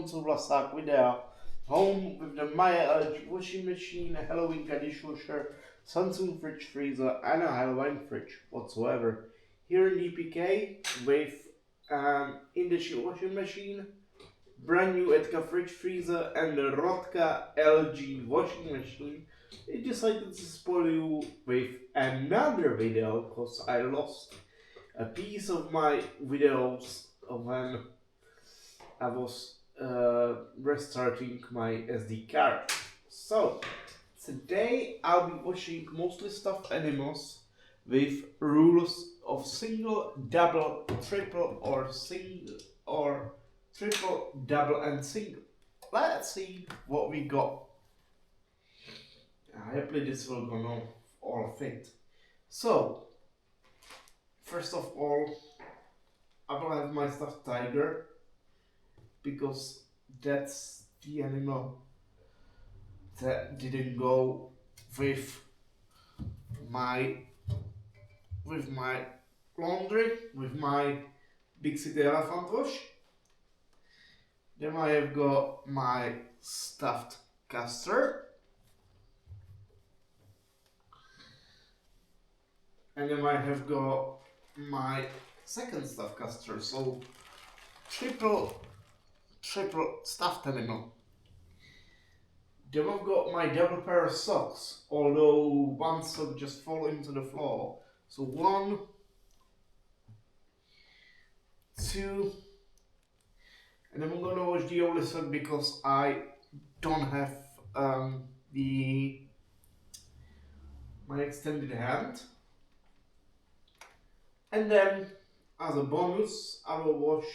końcu vlasák videa. Home with the Maya Edge washing machine, a Halloween dishwasher, Samsung fridge freezer, and a Halloween fridge whatsoever. Here in DPK with in the washing machine, brand new ROTKA fridge freezer, and the ROTKA LG washing machine. I decided to spoil you with another video because I lost a piece of my videos when I was restarting my SD card. So today I'll be washing mostly stuffed animals with rules of single, double, triple, or single, or triple, double, and single. Let's see what we got. Hopefully this will gonna all fit. So first of all, I will have my stuffed tiger because that's the animal that didn't go with my laundry, with my big city elephant wash. Then I have got my stuffed castor, and then I have got my second stuffed castor. So triple stuffed animal. Then I've got my double pair of socks, although one sock just fell into the floor. So 1, 2, and then I'm gonna wash the only sock because I don't have my extended hand. And then as a bonus, I will wash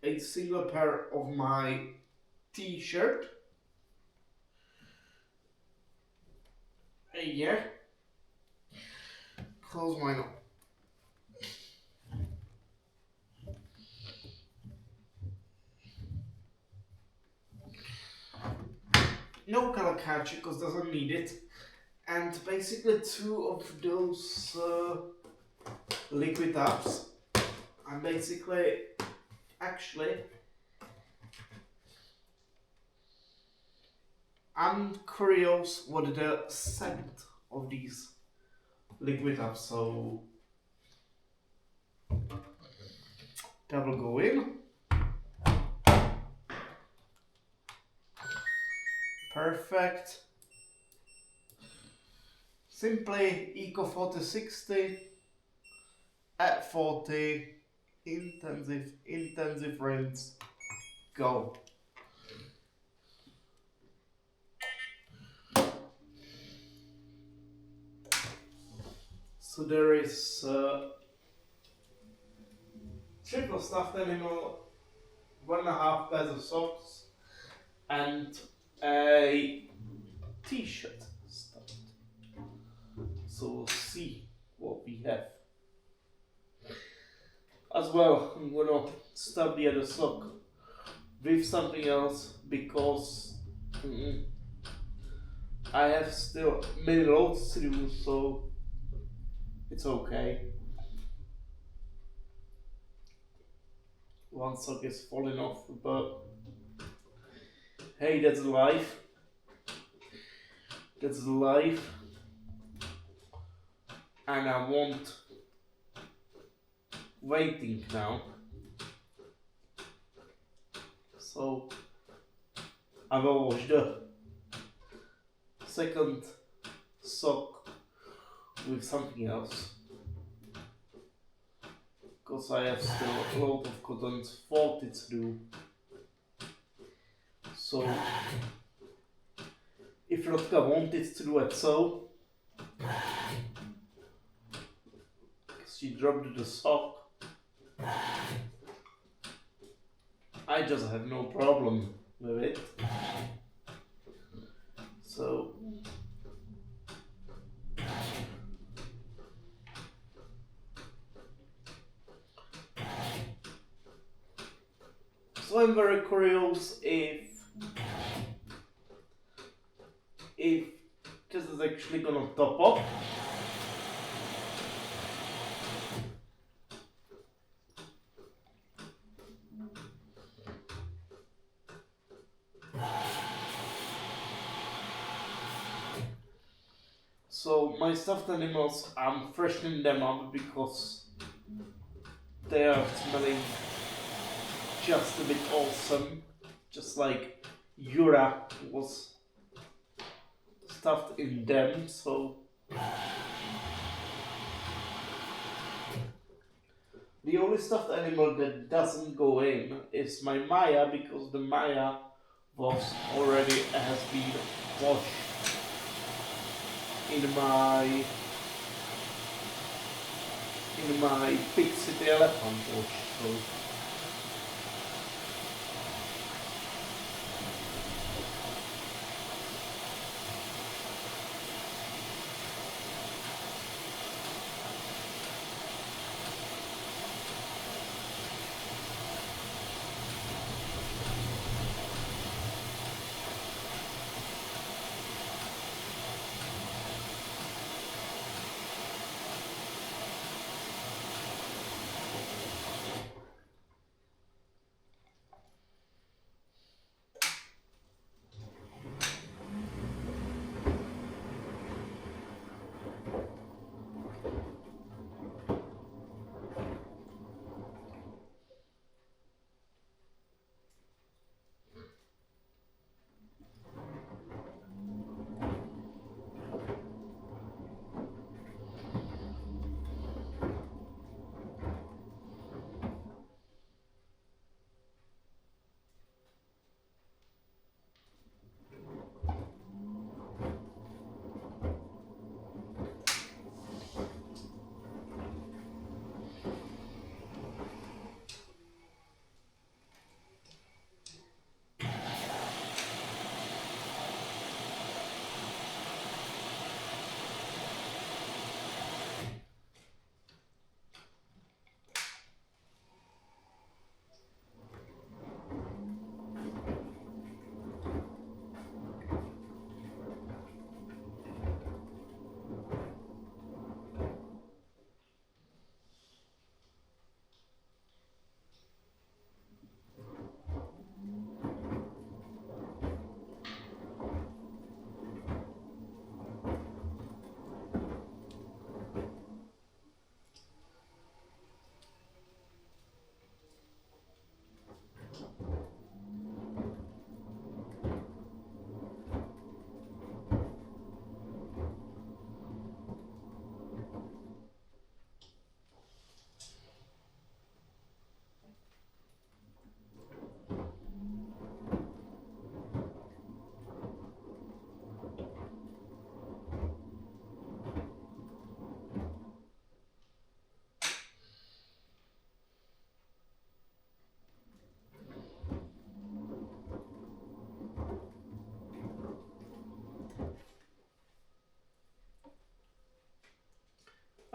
a single pair of my t-shirt. Yeah. Close mine up. No color catcher because doesn't need it. And basically 2 of those liquid tabs. And basically, actually, I'm curious what the scent of these liquid tabs. So that will go in. Perfect. Simply Eco 4060 at 40, intensive rinse, go. So there is triple stuffed animal, 1.5 pairs of socks, and a t-shirt stuffed. So we'll see what we have. As well, I'm gonna stuff the other sock with something else because I have still many loads to do, so it's okay. One sock is falling off, but hey, that's life. That's life. And I won't waiting now. So I will wash the second sock with something else. Because I have still a lot of cotton 40 to do. So if ROTKA wanted to do it so, she dropped the sock, I just have no problem with it. So I'm very curious if this is actually gonna top up. So my stuffed animals, I'm freshening them up because they are smelling just a bit awesome. Just like Yura was stuffed in them, so the only stuffed animal that doesn't go in is my Maya, because the Maya has been washed in my Big City Elephant wash. So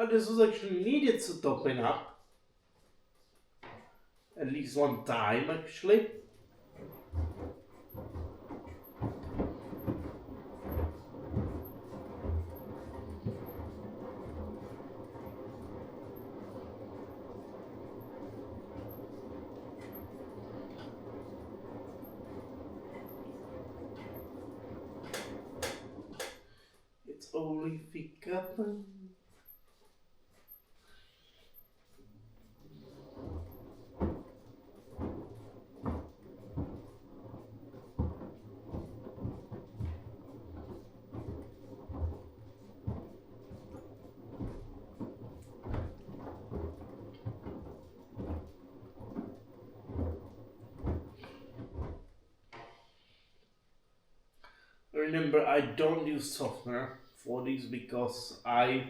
this was actually needed to topping up at least one time actually. It's only forgotten. Remember, I don't use softener for these because I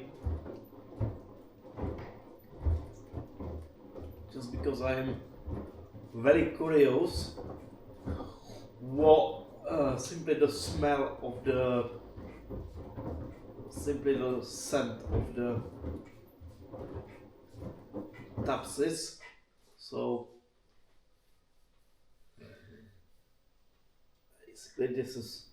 am very curious what simply the smell of simply the scent of the taps is. So basically this is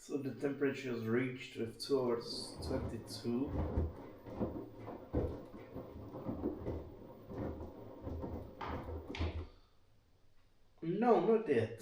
So the temperature is reached with 2 hours 22. No, not yet.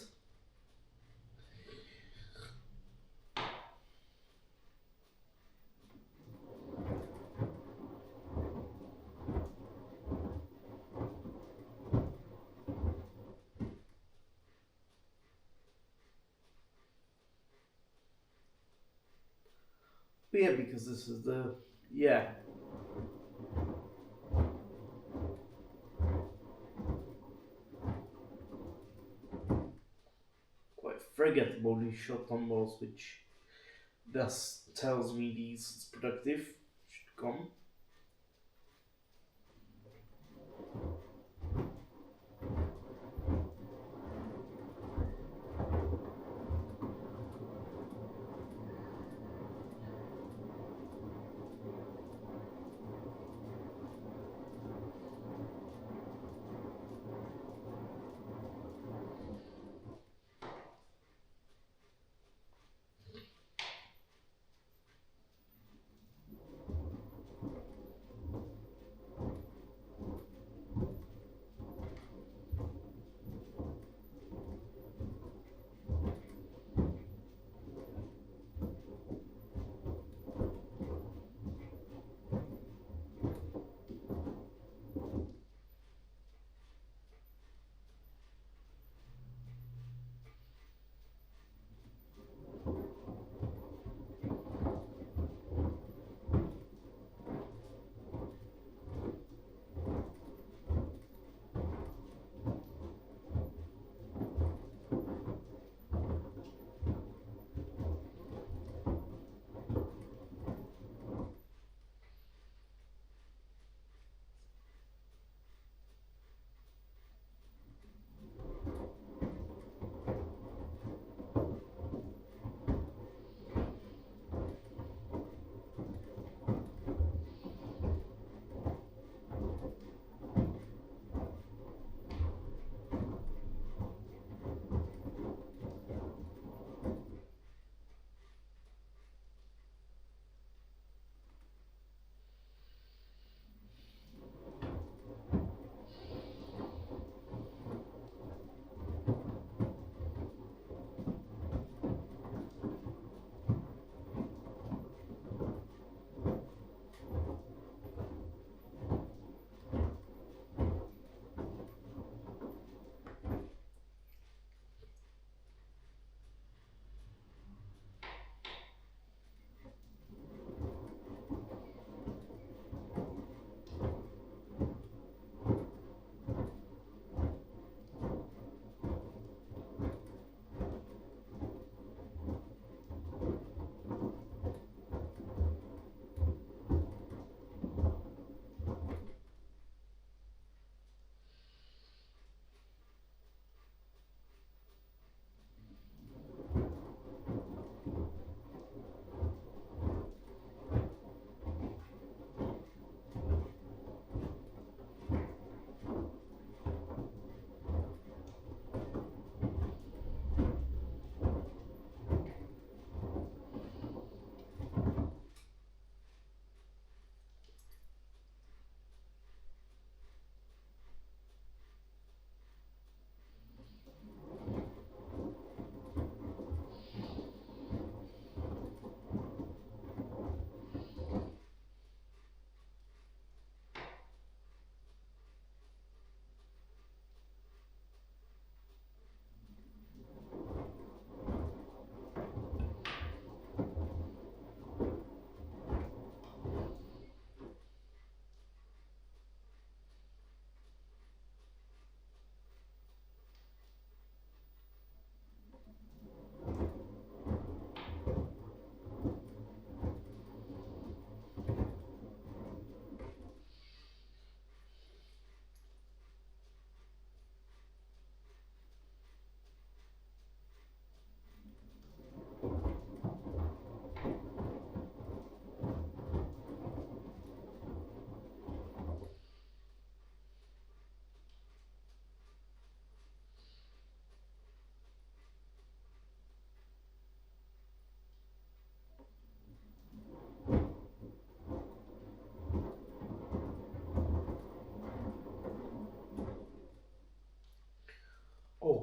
But yeah, because this is the, yeah. Quite forgettable these short tumbles, which thus tells me these productive should come.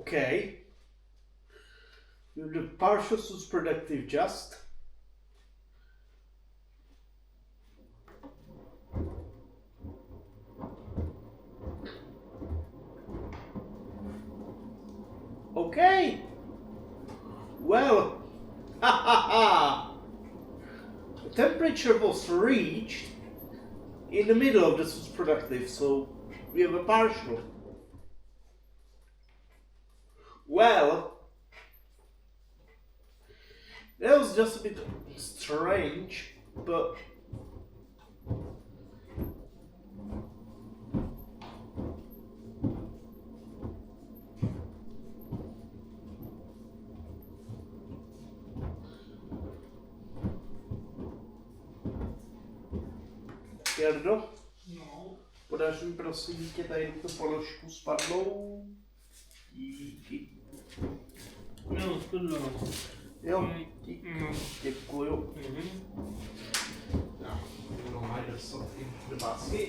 Okay. With the partial productive just. Okay. Well, ha ha ha. The temperature was reached in the middle of this was productive, so we have a partial. Well, that was just a bit strange, but Jardo, No. podaš mi prosím tě tady tu položku spadlou? Díky. No, spadlo. Jo, díky. No. Děkuju. Mhm. No, no, hide something in the basket.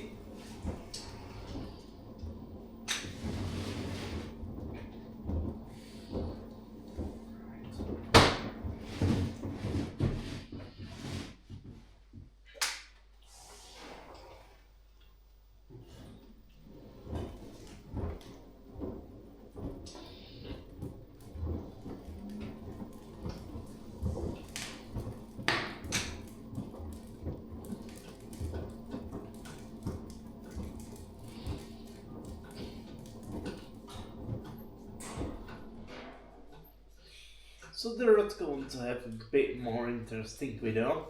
So the ROTKA want to have a bit more interesting video.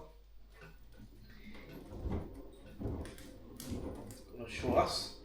Gonna show us.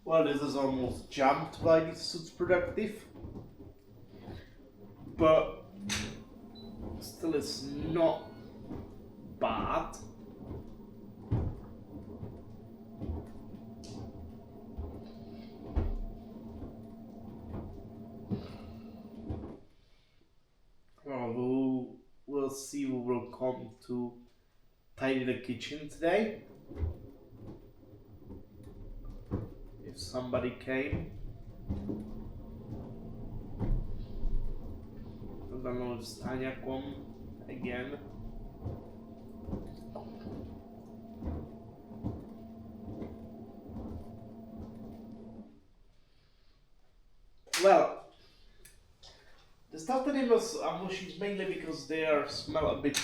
Well, this is almost jumped by the suits productive, but still it's not bad. Well, we'll see who will come to tidy the kitchen today. If somebody came. I don't know if Tanya come again. Well, the stuff that I'm washing mainly because they smell a bit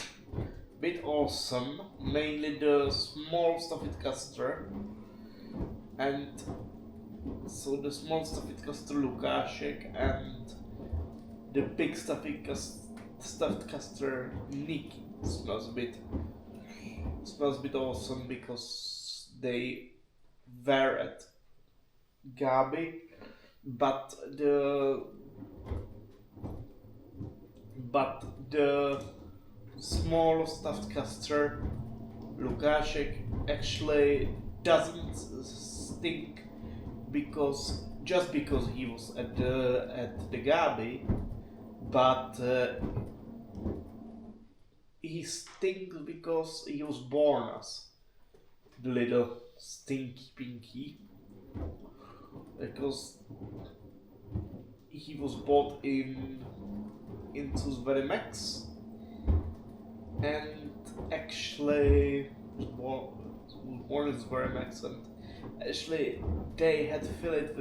awesome. Mainly the small stuffed castor, and so the small stuffed castor Lukaszek and the big stuffed castor Nikki smells a bit awesome because they were at Gabi, but the small stuffed castor Lukaszek actually doesn't stink because he was at the Gabi, but he stinks because he was born as the little stinky pinky, because he was bought into Verimax and actually was born as Verimax, and actually they had to fill it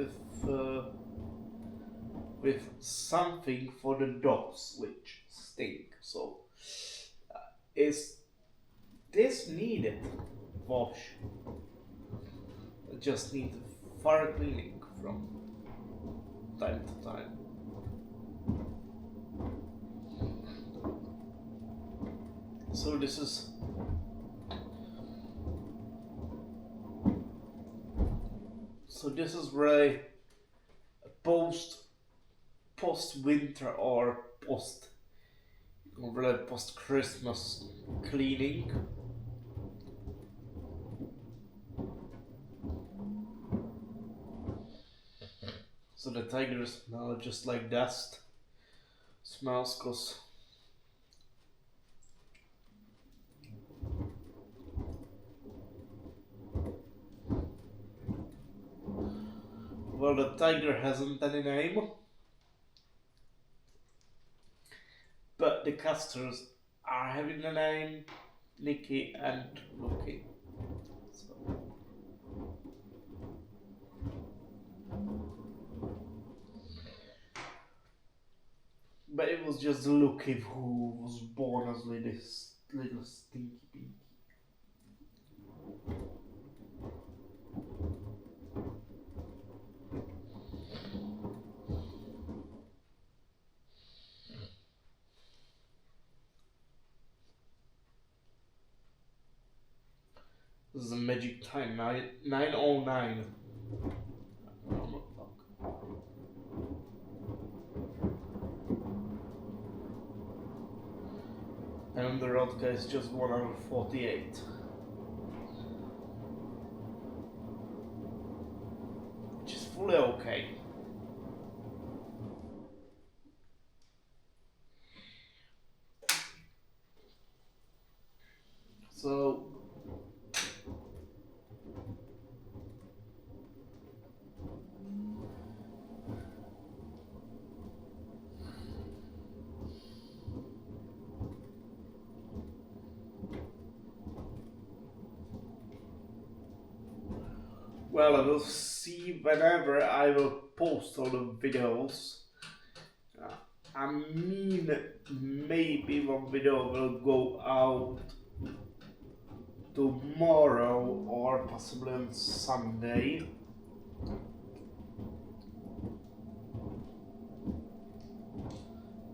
with something for the dogs which stink. So is this needed wash? I just need thorough cleaning from time to time. So this is really a post winter or post Christmas cleaning. So the tigers smell just like dust smells, cause well, the tiger hasn't any name, but the castors are having a name, Nikki and Loki. So. But it was just Loki who was born as this little stinky pinky. This is a magic time, 9:09. And the ROTKA is just 148. Which is fully okay. So well, I will see whenever I will post all the videos. I mean, maybe one video will go out tomorrow or possibly on Sunday.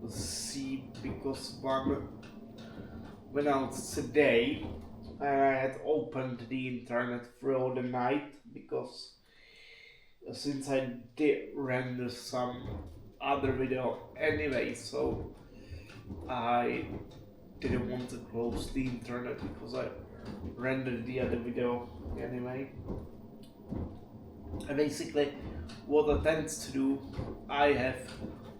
We'll see, because one went out today. I had opened the internet throughout the night because since I did render some other video anyway, so I didn't want to close the internet because I rendered the other video anyway. And basically, what I tend to do, I have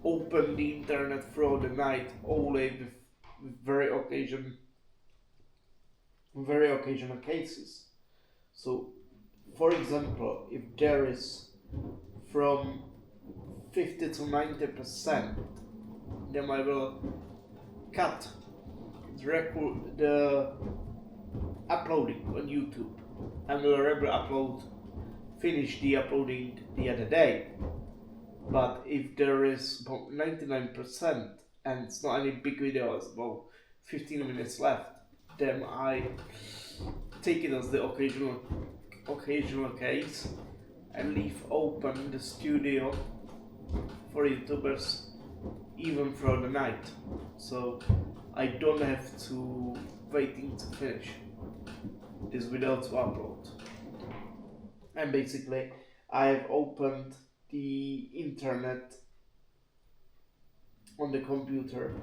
opened the internet throughout the night only with very occasional cases. So, for example, if there is from 50 to 90%, then I will cut the uploading on YouTube and will finish the uploading the other day. But if there is about 99% and it's not any big videos, about 15 minutes left, then I take it as the occasional case and leave open the studio for YouTubers even throughout the night. So I don't have to waiting to finish this video to upload. And basically I have opened the internet on the computer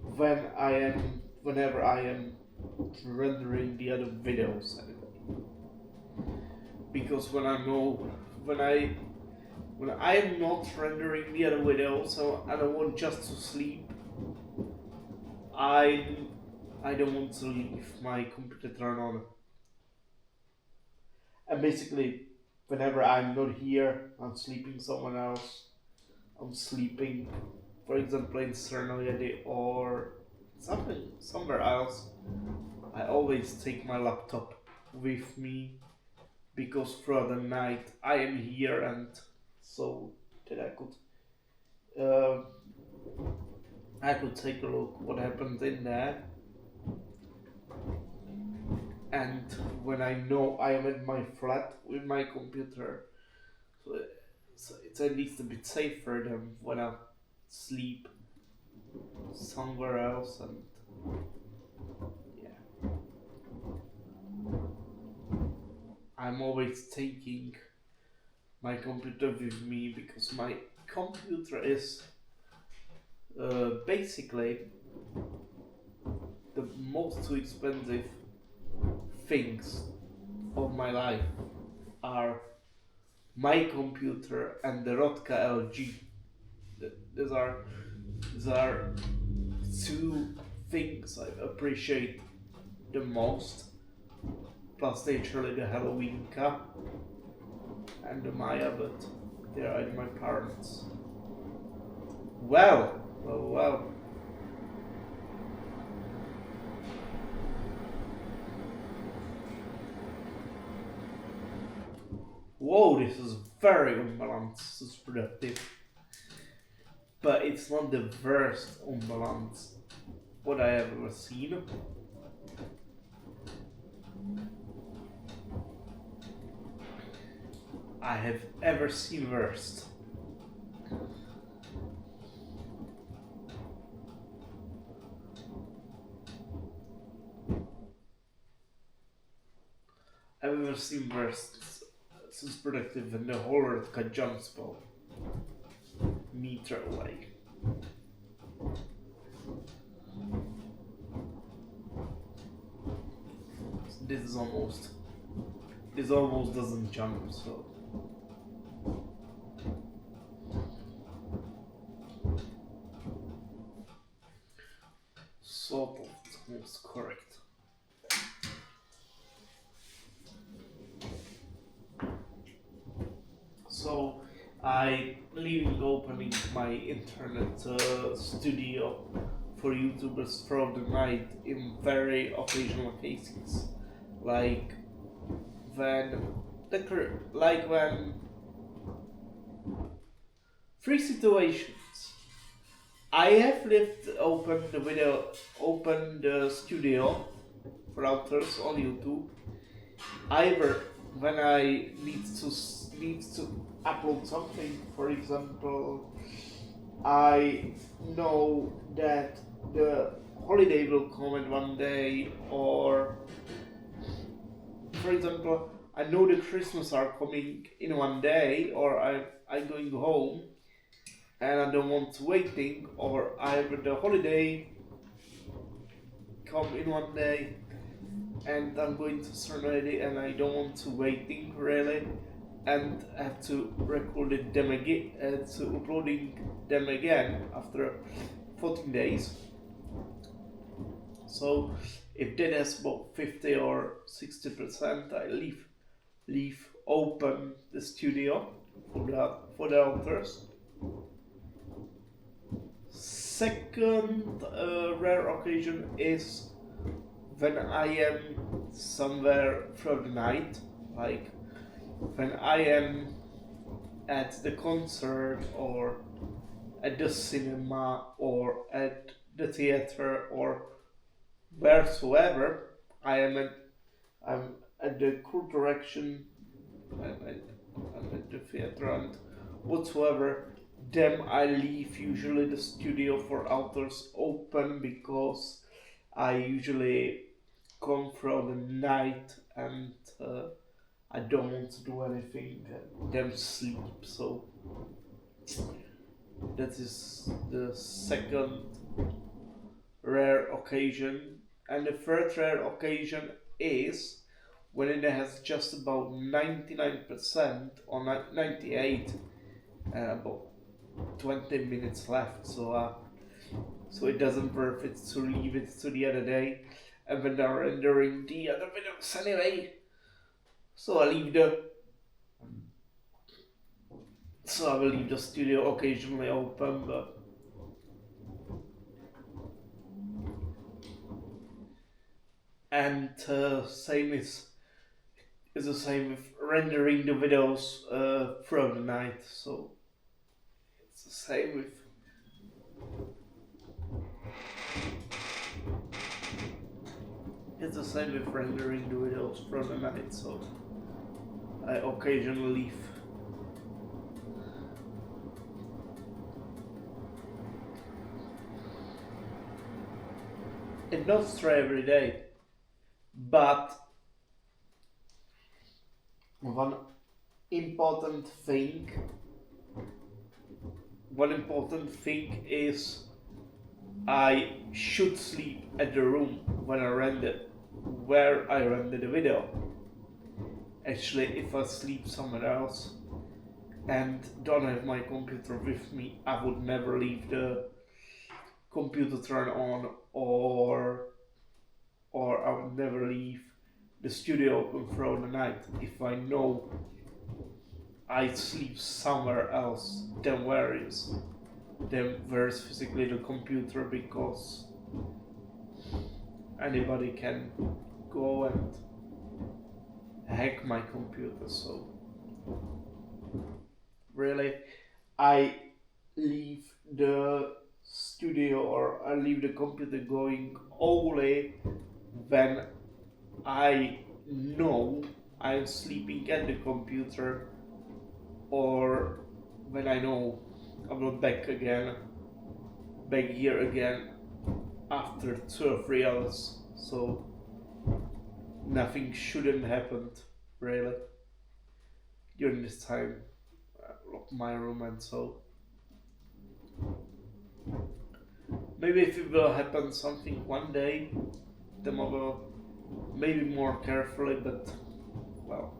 whenever I am rendering the other videos anyway. Because when I am not rendering the other videos and I want just to sleep, I don't want to leave my computer turned on. And basically, whenever I'm not here, I'm sleeping somewhere else. I'm sleeping, for example, in Cernaliade or somewhere else. I always take my laptop with me because throughout the night I am here, and so that I could take a look what happened in there. And when I know I am in my flat with my computer, so it's at least a bit safer than when I sleep somewhere else. And yeah, I'm always taking my computer with me because my computer is basically the most too expensive things of my life are my computer and the ROTKA LG. These are two things I appreciate the most. Plus naturally the Halloweenka and the Maya, but they are my parents. Well. Whoa, this is very unbalanced. This is productive. But it's not the worst unbalance what I have ever seen. I have ever seen worst. I've ever seen worst since productive and the whole ROTKA jumps about meter away. So this almost doesn't jump, so sort of almost correct. So I leaving opening my internet studio for YouTubers throughout the night in very occasional cases, like when three situations. I have left open the studio for routers on YouTube. Either when I need to upload something, for example, I know that the holiday will come in one day, or for example, I know the Christmas are coming in one day, or I'm going home, and I don't want to waiting, or I have the holiday come in one day, and I'm going to Serenity, and I don't want to waiting really, and I have to record them again, to uploading them again after 14 days. So if that is about 50 or 60%, I leave open the studio for the authors. Second rare occasion is when I am somewhere through the night, like when I am at the concert or at the cinema or at the theater or wheresoever I'm at the cool direction, I'm at the theater and whatsoever. Then I leave usually the studio for authors open because I usually come from the night and I don't want to do anything. Them sleep, so that is the second rare occasion. And the third rare occasion is when it has just about 99% or 98, about 20 minutes left. So it doesn't worth it to leave it to the other day. And when they're rendering the other videos anyway. So I will leave the studio occasionally open, but and same is the same with rendering the videos throughout the night. So it's the same with rendering the videos throughout the night. So I occasionally leave. It's not straight every day, but one important thing is I should sleep at the room where I render the video. Actually, if I sleep somewhere else and don't have my computer with me, I would never leave the computer turned on, or I would never leave the studio open throughout the night if I know I sleep somewhere else than where is physically the computer, because anybody can go and hack my computer. So really, I leave the studio or I leave the computer going only when I know I'm sleeping at the computer, or when I know I'm not back here again after 2 or 3 hours. So nothing shouldn't happen really during this time. I lock my room, and so maybe if it will happen something one day, then I will maybe more carefully, but well.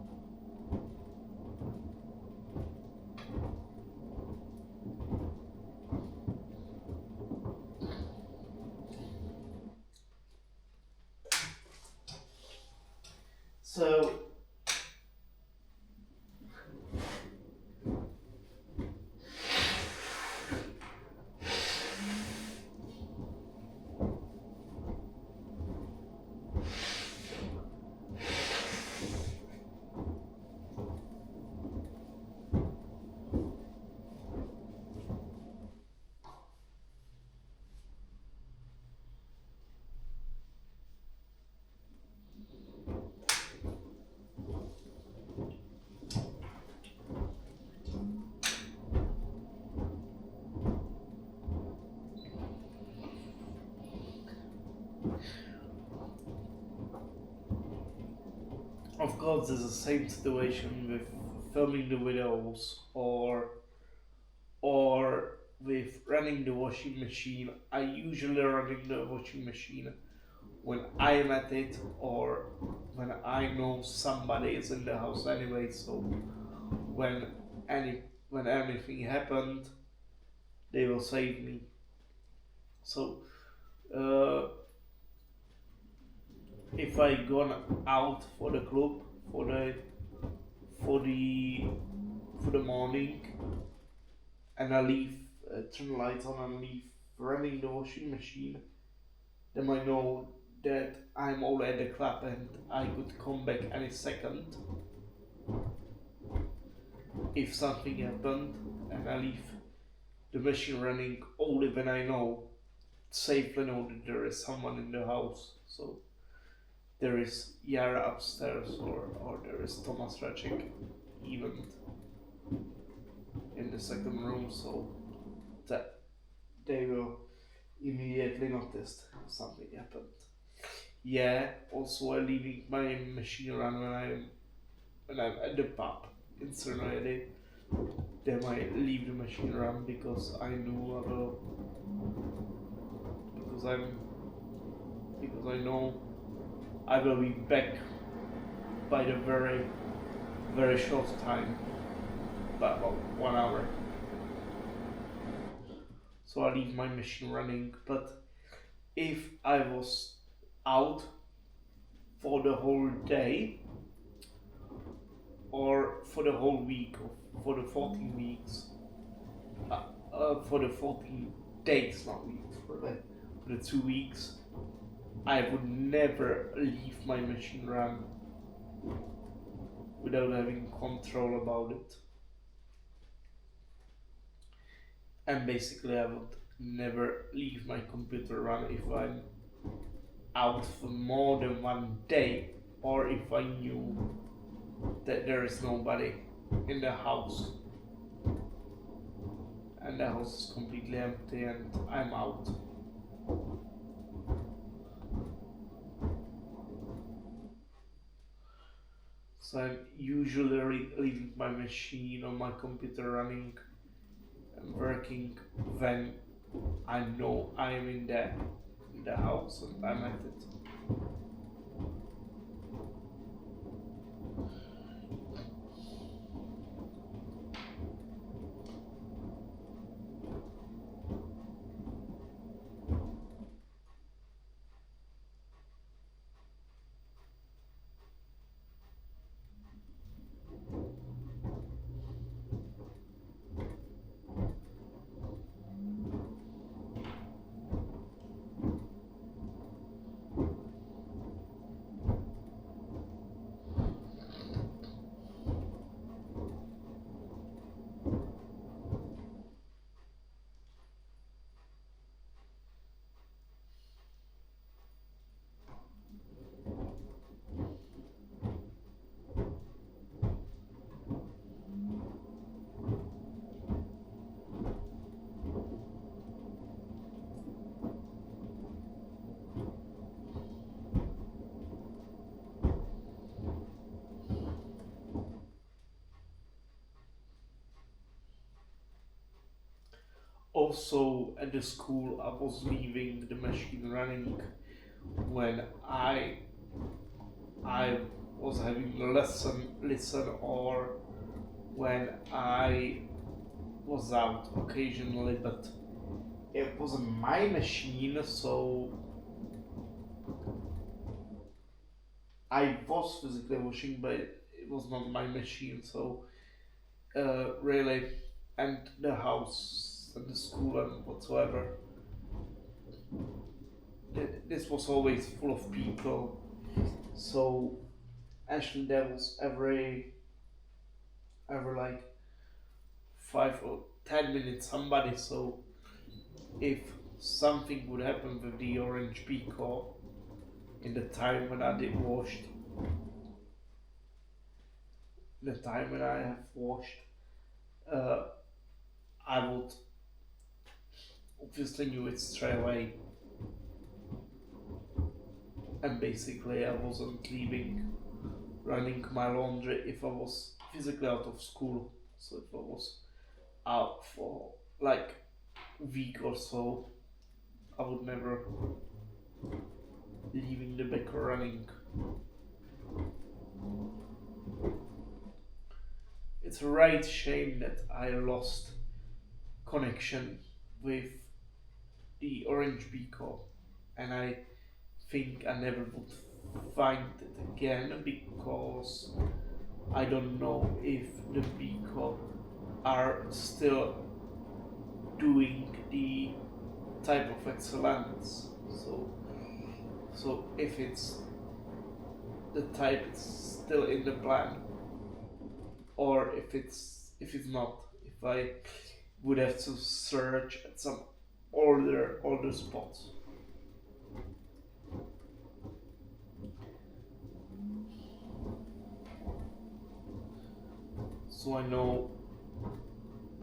So Of course, there's the same situation with filming the videos or with running the washing machine. I usually running the washing machine when I'm at it or when I know somebody is in the house anyway. So when any when anything happened, they will save me. So uh, if I gone out for the club for the for the for the morning and I leave turn the lights on and leave running the washing machine, then I know that I'm already at the club and I could come back any second if something happened, and I leave the machine running only when I know safely know that there is someone in the house. So there is Yara upstairs or there is Thomas Rachik even in the second room, so that they will immediately notice something happened. Yeah, also I leaving my machine run when I'm at the pub in Serenity. Then I leave the machine run because I knew I will because I'm because I know I will be back by the very short time, by about 1 hour. So I leave my machine running. But if I was out for the whole day or for the whole week or for the 14 weeks, for the 14 days, not weeks, for the 2 weeks, I would never leave my machine run without having control about it. And basically, I would never leave my computer run if I'm out for more than 1 day or if I knew that there is nobody in the house and the house is completely empty and I'm out. So I'm usually leaving my machine or my computer running and working when I know I'm in the house and I'm at it. Also at the school I was leaving the machine running when I was having a listen or when I was out occasionally, but it wasn't my machine, so I was physically washing, but it was not my machine. So really, and the house and the school and whatsoever, this was always full of people. So actually, there was every like 5 or 10 minutes somebody. So if something would happen with the orange peacock in the time when I did washed, the time when I have washed, uh, I would obviously knew it straight away, and basically I wasn't leaving running my laundry if I was physically out of school. So if I was out for like a week or so, I would never leaving the baker running. It's a right shame that I lost connection with the orange beaker, and I think I never would find it again because I don't know if the beaker are still doing the type of excellence. So if it's the type it's still in the plan, or if it's not, if I would have to search at some older spots. So I know,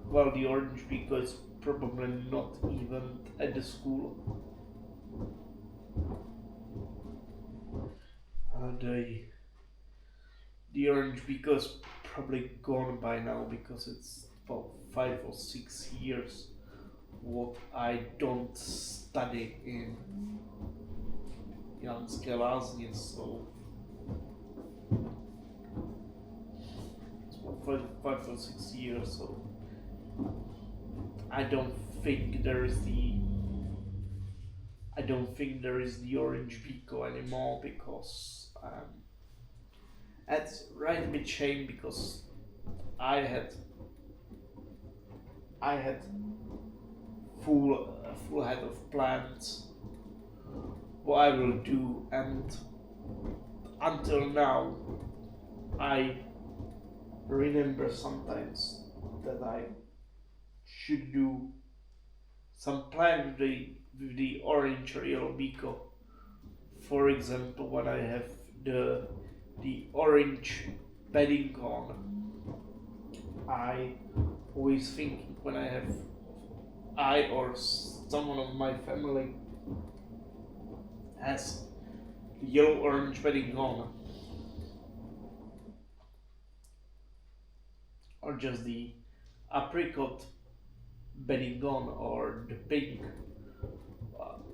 well, the orange beaker is probably not even at the school. The orange beaker is probably gone by now because it's about 5 or 6 years what I don't study in Scalaznia, so it's about 5 or 6 years, so I don't think there is the orange beaker anymore because that's right a bit shame because I had full head of plans what I will do, and until now I remember sometimes that I should do some plan with the orange or yellow beaker. For example, when I have the orange bedding on, I always thinking when I or someone of my family has the yellow orange bedding on, or just the apricot bedding on, or the pink,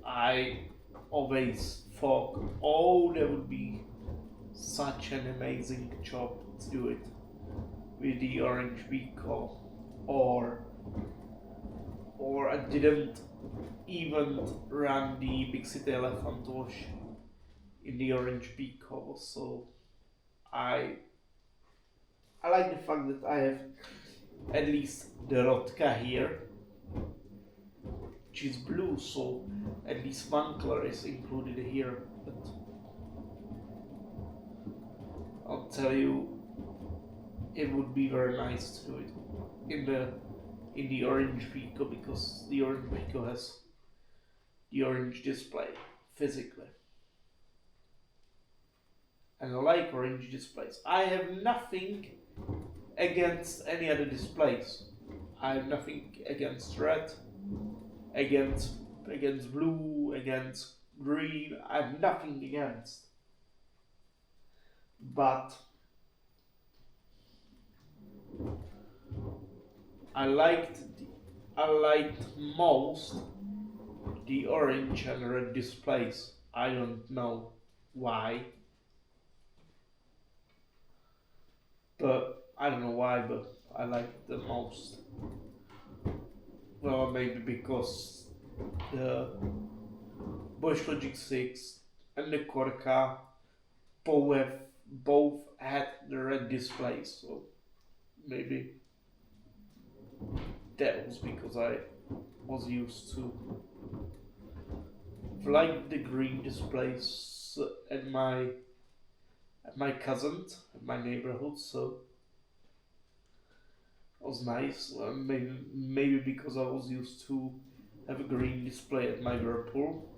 I always thought, oh, that would be such an amazing job to do it with the orange beaker, or I didn't even run the Big City Elephant Wash in the orange beaker, so I like the fact that I have at least the ROTKA here, which is blue, so at least one color is included here, but I'll tell you, it would be very nice to do it in the orange beaker because the orange beaker has the orange display physically. And I like orange displays. I have nothing against any other displays. I have nothing against red, against blue, against green. I have nothing against. But I liked most the orange and red displays. I don't know why, but I liked the most. Well, maybe because the Bosch Logic 6 and the ROTKA both had the red displays, so maybe that was because I was used to like the green displays at my cousins, at my neighborhood, so it was nice. Maybe because I was used to have a green display at my whirlpool.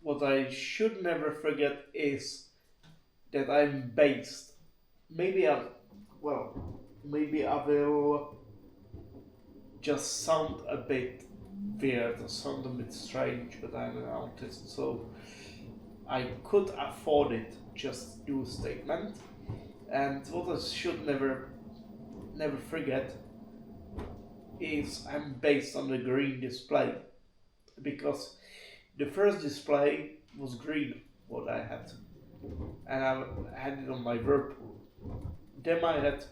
What I should never forget is that I'm based. Maybe I will just sound a bit weird or sound a bit strange, but I'm an autist, so I could afford it. Just do a statement. And what I should never forget is I'm based on the green display, because the first display was green, what I had, and I had it on my Whirlpool. Then I had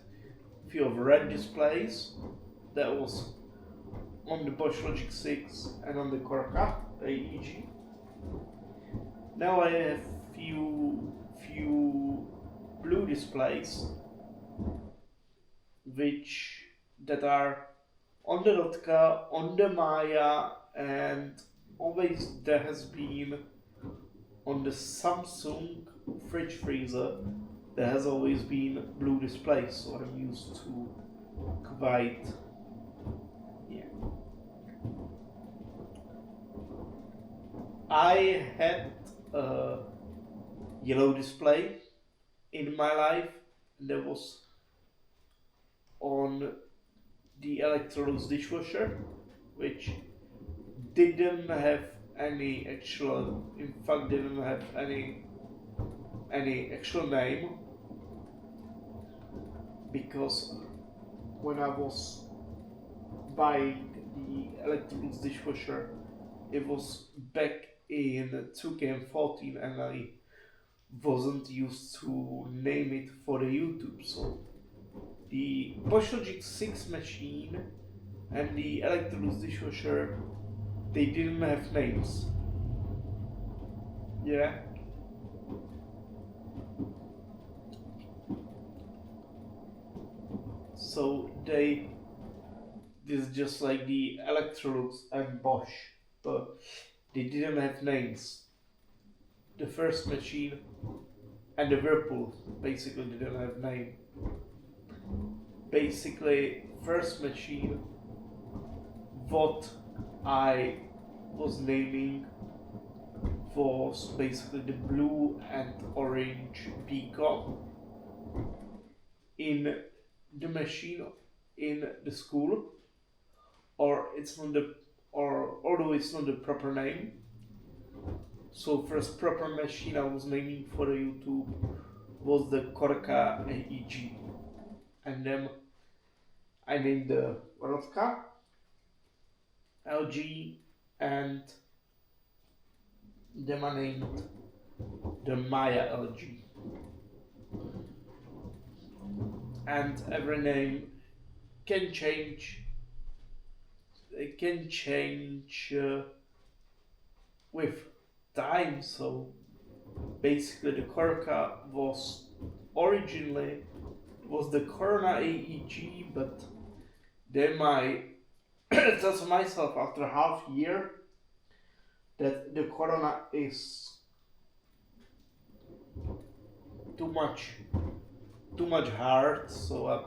a few of red displays that was on the Bosch Logic 6 and on the ROTKA AEG. Now I have few blue displays that are on the ROTKA, on the Maya, and always there has been on the Samsung fridge freezer. There has always been blue displays, so I'm used to quite. I had a yellow display in my life, and that was on the Electrolux dishwasher, which didn't have any actual name, because when I was buying the Electrolux dishwasher, it was back in 2K14 and I wasn't used to name it for the YouTube, so the Bosch Logic 6 machine and the Electrolux dishwasher, they didn't have names. Yeah. So this is just like the Electrolux and Bosch, but they didn't have names. The first machine and the Whirlpool basically didn't have name. Basically, first machine, what I was naming was basically the blue and orange beacon in the machine in the school, or although it's not the proper name. So first proper machine I was naming for the YouTube was the ROTKA AEG, and then I named the ROTKA LG, and then I named the Maya LG. And every name can change. It can change with time. So basically, the ROTKA was originally the Corona AEG, but then I told myself after half year that the Corona is too much hard, so I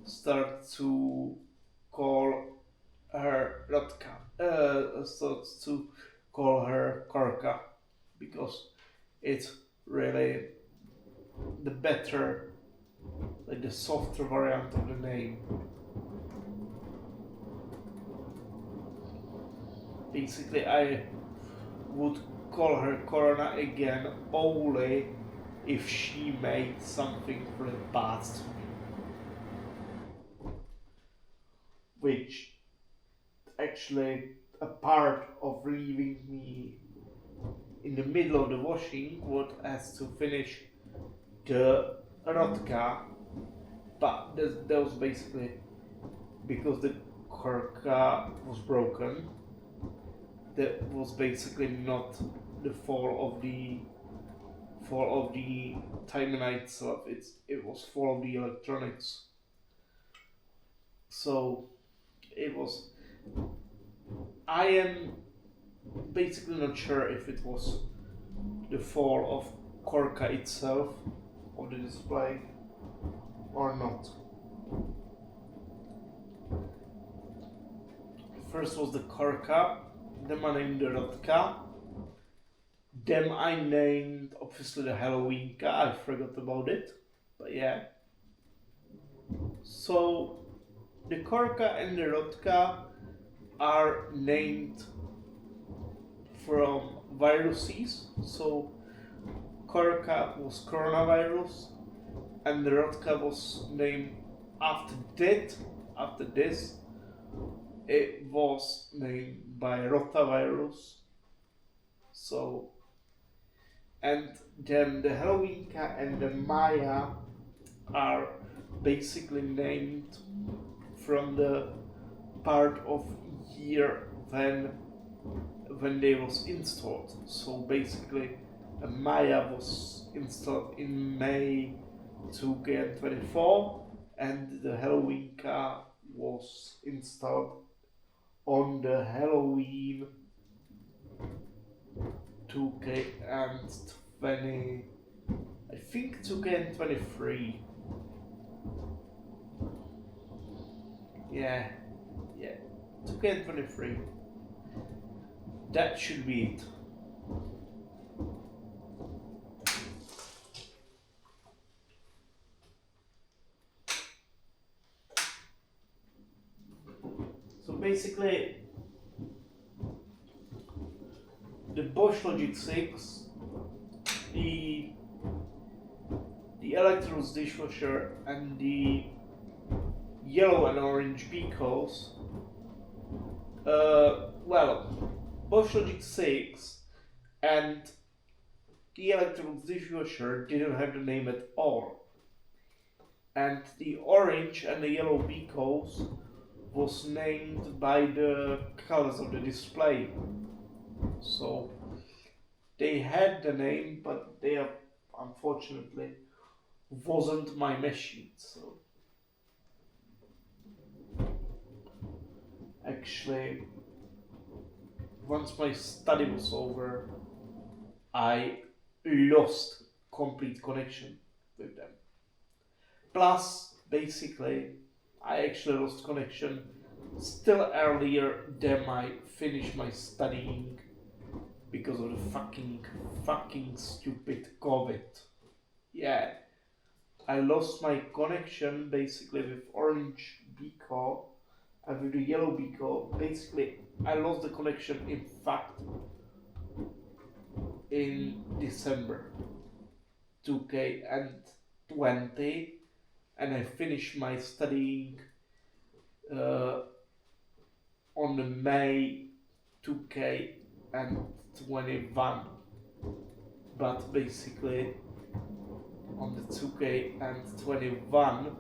start to call her ROTKA. Start to call her ROTKA, because it's really the better, like the softer variant of the name. Basically, I would call her Corona again only if she made something really bad to me, which actually a part of leaving me in the middle of the washing would has to finish the ROTKA, but that was basically because the ROTKA was broken. That was basically not the fault of the timer itself. It was fault of the electronics. So it was. I am basically not sure if it was the fault of ROTKA itself, of the display, or not. First was the ROTKA, then I named the ROTKA, Them I named obviously the Halloween car. I forgot about it, but yeah. So the Korka and the ROTKA are named from viruses. So Korka was coronavirus, and the ROTKA was named after that. After this, it was named by rotavirus. So, and then the Halloweenka and the Maya are basically named from the part of year when they was installed. So basically, a Maya was installed in May 2024, and the Halloweenka was installed on the Halloween 2K20, I think 2K23. Yeah, 2K23. That should be it. So basically, the Bosch Logic 6, the Electrolux dishwasher, and the yellow and orange beakers. Bosch Logic 6 and the Electrolux dishwasher didn't have the name at all. And the orange and the yellow beakers was named by the colors of the display. So they had the name, but they unfortunately wasn't my machine. So actually, once my study was over, I lost complete connection with them. Plus, basically, I actually lost connection still earlier than I finished my studying because of the fucking stupid COVID. Yeah, I lost my connection basically with orange beaker and with the yellow beaker. Basically, I lost the connection in fact in December 2020, and I finished my studying on the May 2021, but basically on the 2K21,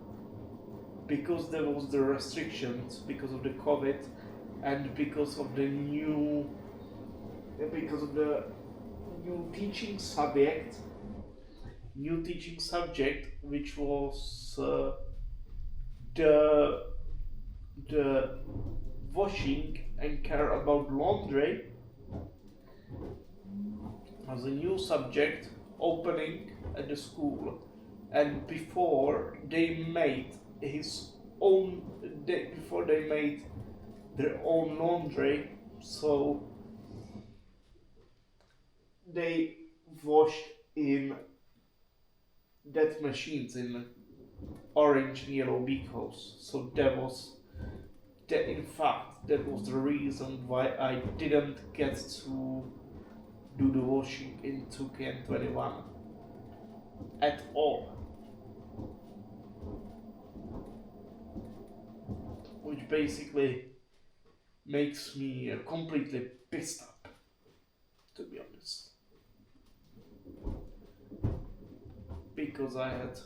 because there was the restrictions because of the COVID and because of the new teaching subject, which was the washing and care about laundry as a new subject opening at the school, and before they made their own laundry, so they washed in that machines in orange and yellow beakers. So that was the reason why I didn't get to do the washing in 2K21 at all. Which basically makes me completely pissed up, to be honest. Because I had,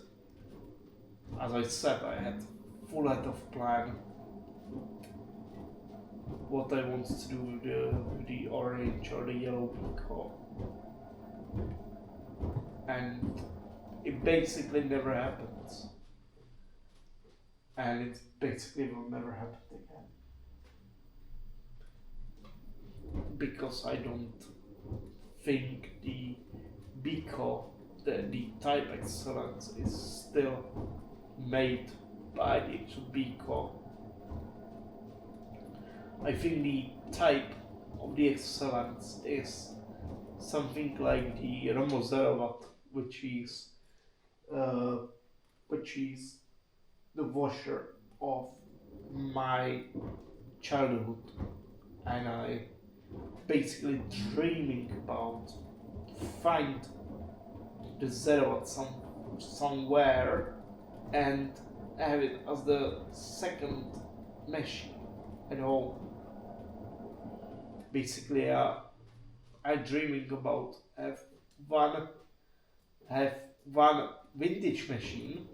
as I said, I had full head of plan what I wanted to do with the orange or the yellow beaker, and it basically never happens, and it basically will never happen again, because I don't think the beaker, the type excellence, is still made by the actual beaker. I think the type of the excellence is something like the Romozerovat, which is uh, the washer of my childhood, and I basically dreaming about find the Zerovat somewhere and have it as the second machine at home. Basically, I dreaming about one have one vintage machine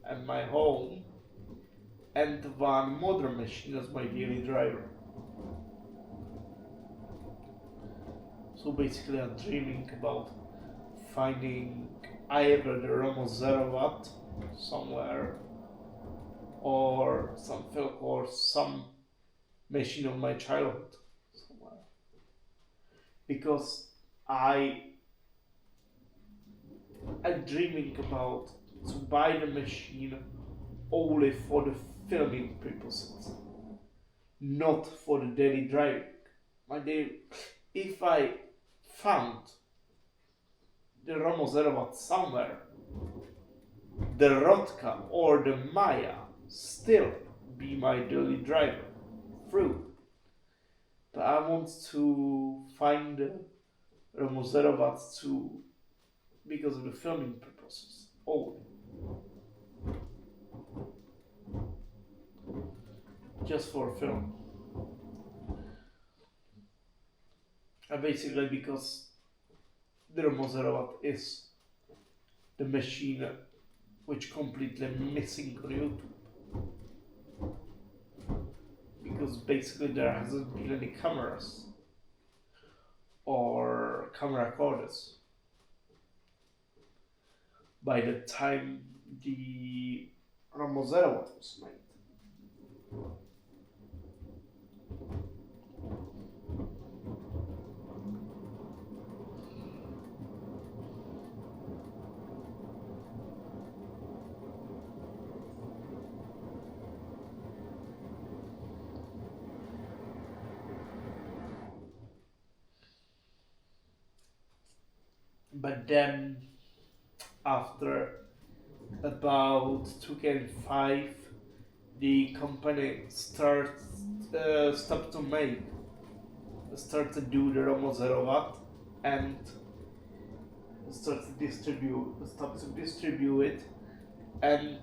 at my home and one modern machine as my daily driver. So basically, I'm dreaming about finding either the Romo Zero Watt somewhere or some Filk or some machine of my childhood somewhere. Because I'm dreaming about to buy the machine only for the filming purposes, not for the daily driving. If I found the Romo Zerovat somewhere, the ROTKA or the Maya still be my daily driver through. But I want to find the Romo Zerovat too because of the filming purposes only. Just for film. And basically because the Romo Zerovat is the machine which completely missing on YouTube. Because basically there hasn't been any cameras or camera recorders by the time the Romo Zerovat was made. But then, after about 2005, the company stopped to do the Romo Zero Watt and stopped to distribute it, and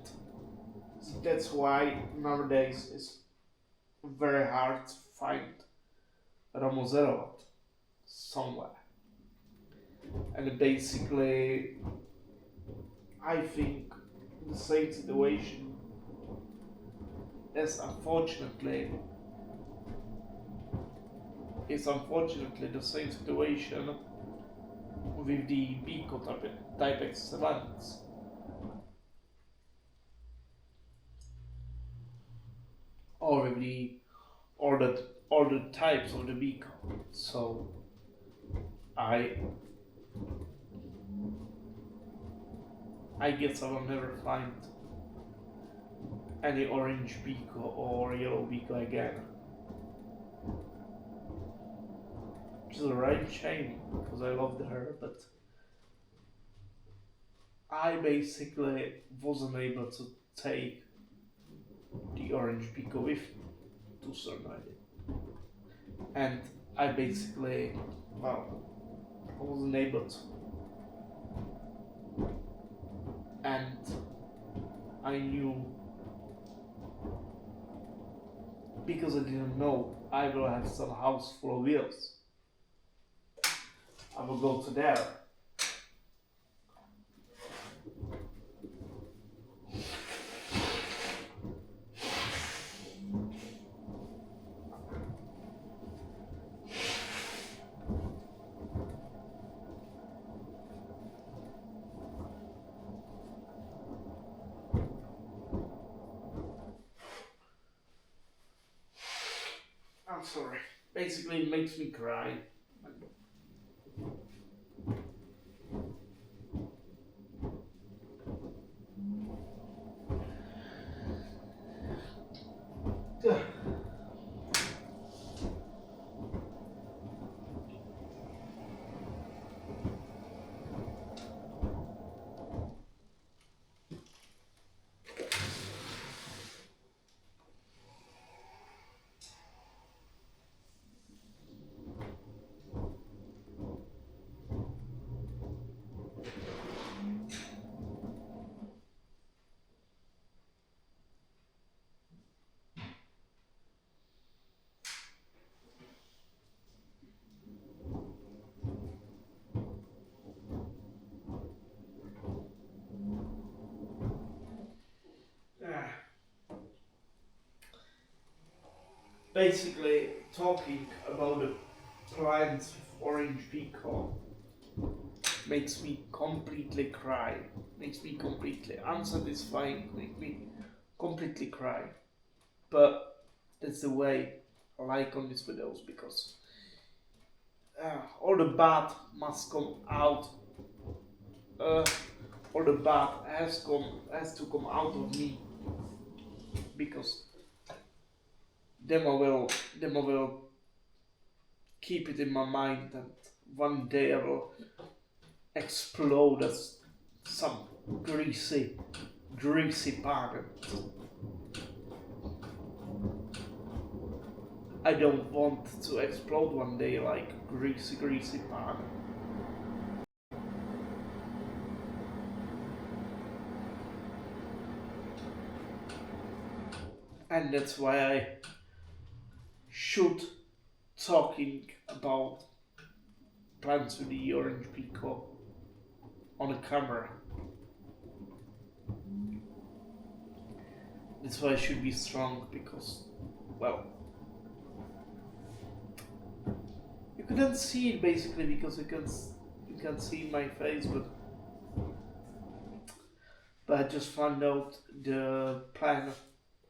so that's why nowadays it's very hard to find Romo Zero Watt somewhere. And basically, I think the same situation is unfortunately the same situation with the Biko type X7s. Or with all the types of the Biko. So I guess I will never find any orange Biko or yellow Biko again. Which is a right shame because I loved her, but I basically wasn't able to take the orange Biko with me to Surnide. And I basically, I wasn't able to. And I knew, because I didn't know I will have some house full of wheels, I will go to there. I'm sorry. Basically, it makes me cry. basically talking about the plants with orange peacock makes me completely cry. Makes me completely unsatisfying. Make me completely cry. But that's the way I like on these videos because all the bad must come out. Uh, all the bad has to come out of me because then I will keep it in my mind and one day I will explode as some greasy pagan. I don't want to explode one day like greasy pagan. And that's why I should talking about plants with the orange peacock on a camera. That's why I should be strong because, well, you couldn't see it basically because you can see my face, but I just found out the plan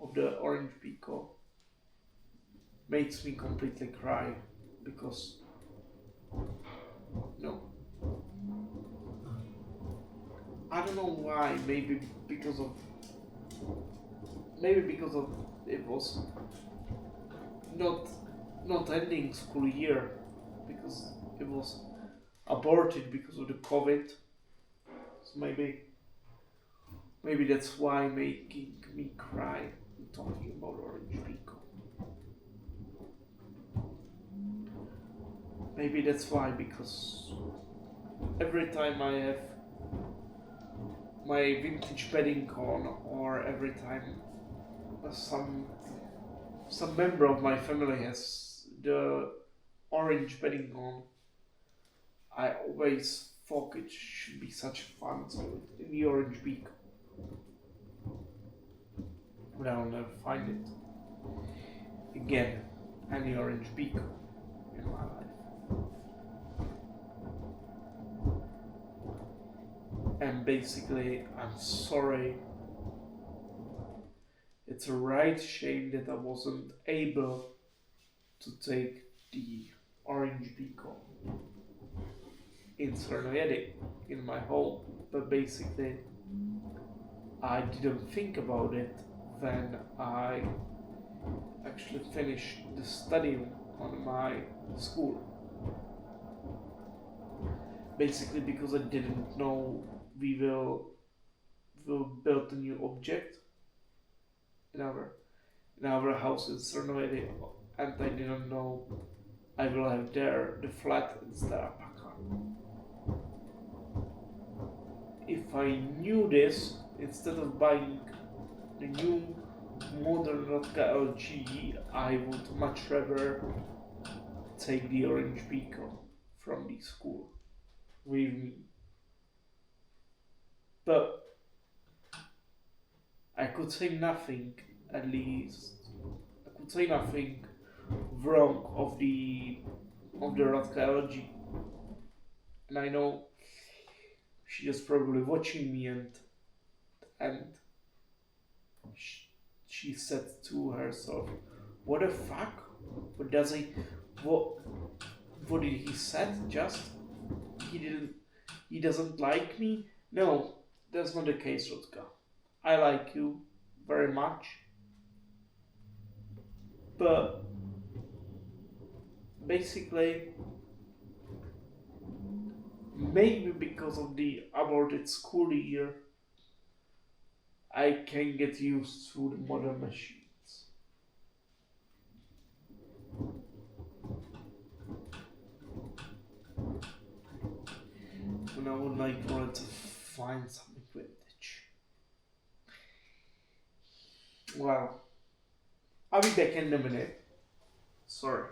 of the orange peacock makes me completely cry because no, I don't know why. Maybe because of it was not ending school year because it was aborted because of the COVID. So maybe that's why making me cry talking about orange peacock. Maybe that's why because every time I have my vintage bedding on or every time some member of my family has the orange bedding on, I always thought it should be such fun in the orange beak. But I'll never find it again, any orange beak in my life. And basically, I'm sorry. It's a right shame that I wasn't able to take the orange beacon in Cernoiedi in my home, but basically I didn't think about it when I actually finished the study on my school. Basically because I didn't know we will build a new object in our house in Cernoiedi, and I didn't know I will have there the flat instead of Paca. If I knew this, instead of buying the new modern ROTKA LG, I would much rather take the orange beacon from the school with me. But I could say nothing, at least. I could say nothing wrong of the ROTKA LG. And I know she is probably watching me and she said to herself, "What the fuck? What does he? What did he said? Just he doesn't like me? No, that's not the case, ROTKA. I like you very much, but basically." Maybe because of the aborted school year, I can get used to the modern machines. And I would like wanted to find something vintage. Well, I'll be back in a minute. Sorry.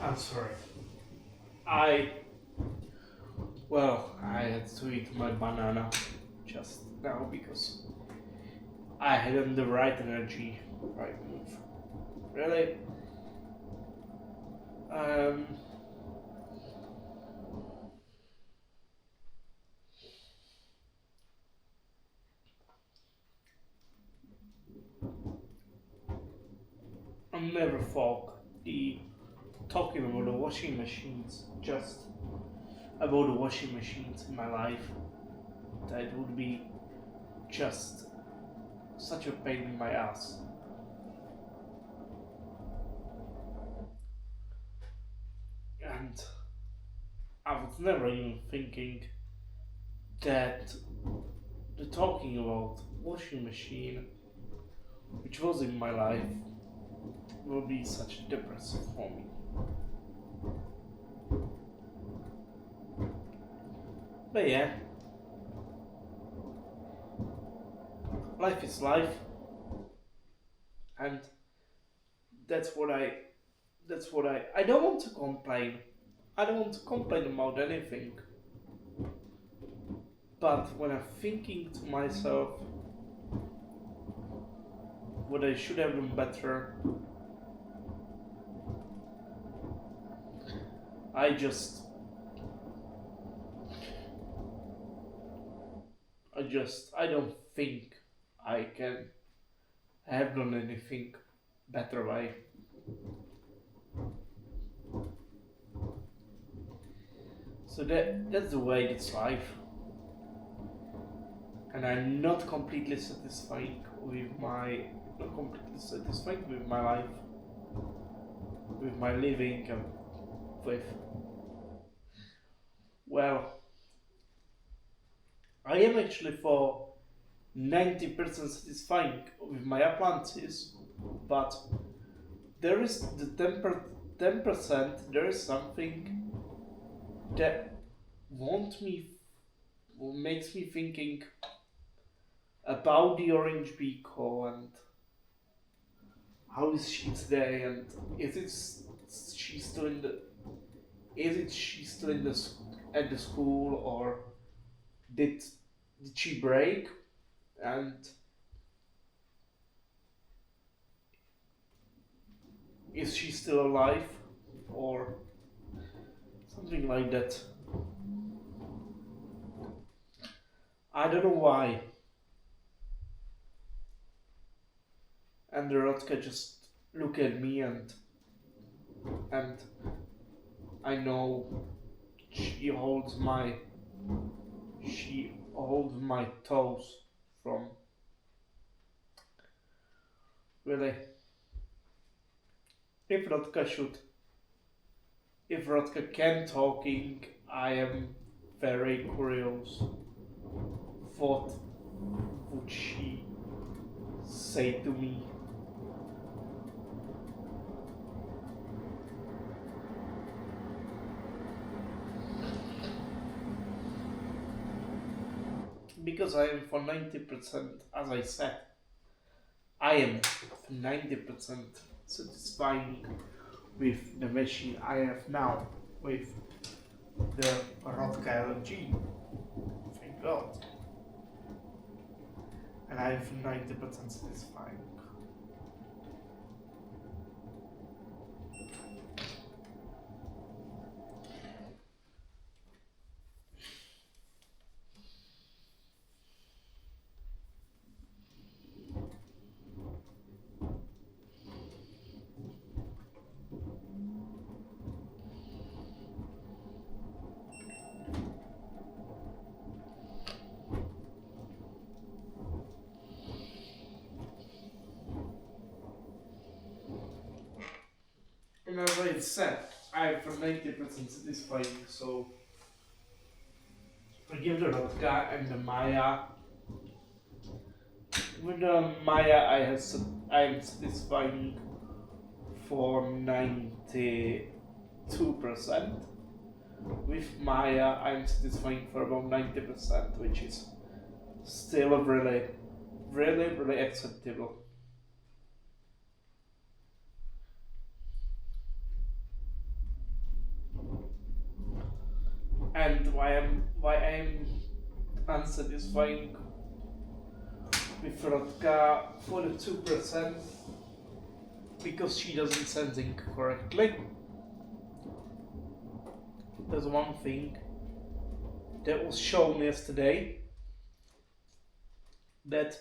I'm sorry. I had to eat my banana just now because I hadn't the right energy, right move. Really? Um, I never thought the talking about the washing machines, just about the washing machines in my life, that would be just such a pain in my ass. And I was never even thinking that the talking about washing machine, which was in my life, will be such depressive for me. But yeah, life is life, and that's what I I don't want to complain. I don't want to complain about anything. But when I'm thinking to myself what I should have done better, I just I don't think I can have done anything better way. So that's the way it's life. And I'm not completely satisfied with my not completely satisfied with my life, with my living, and with, well, I am actually for 90% satisfying with my appliances, but there is the 10%, there is something that won't me makes me thinking about the orange beagle and how is she today, and is it she still in the is it she still in the at the school, or did did she break, and is she still alive, or something like that. I don't know why. And the ROTKA just look at me, and I know she holds my toes from, really, if ROTKA should if ROTKA can talking, I am very curious what would she say to me. Because I am for 90%, as I said, I am for 90% satisfying with the machine I have now, with the ROTKA LG. Thank God. And I am for 90% satisfying. And as I said, I am for 90% satisfying, so I give the ROTKA and the Maya. With the Maya, I am satisfying for 92%. With Maya, I'm satisfying for about 90%, which is still really, really, really acceptable. why I'm unsatisfying with ROTKA for the 2%, because she doesn't sensing correctly. There's one thing that was shown yesterday, that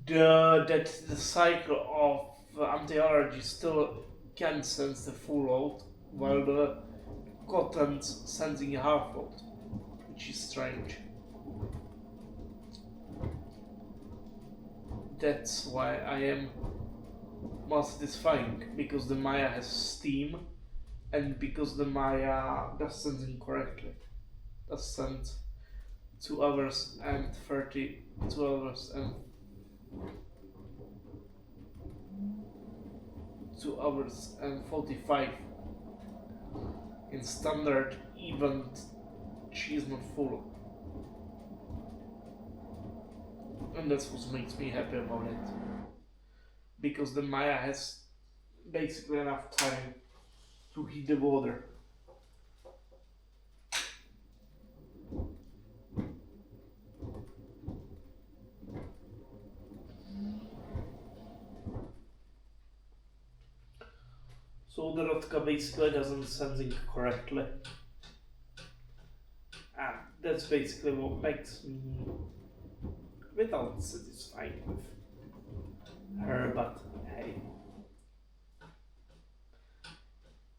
the cycle of anti-allergy still can sense the full load, while the cotton's sensing half load, which is strange. That's why I am more satisfying, because the Maya has steam, and because the Maya does sensing correctly. Does send 2 hours and 30, 2 hours and 2 hours and 45 in standard, even she is not full. And that's what makes me happy about it, because the Maya has basically enough time to heat the water. So the ROTKA basically doesn't sensing correctly. And that's basically what makes me without satisfied with her, but hey.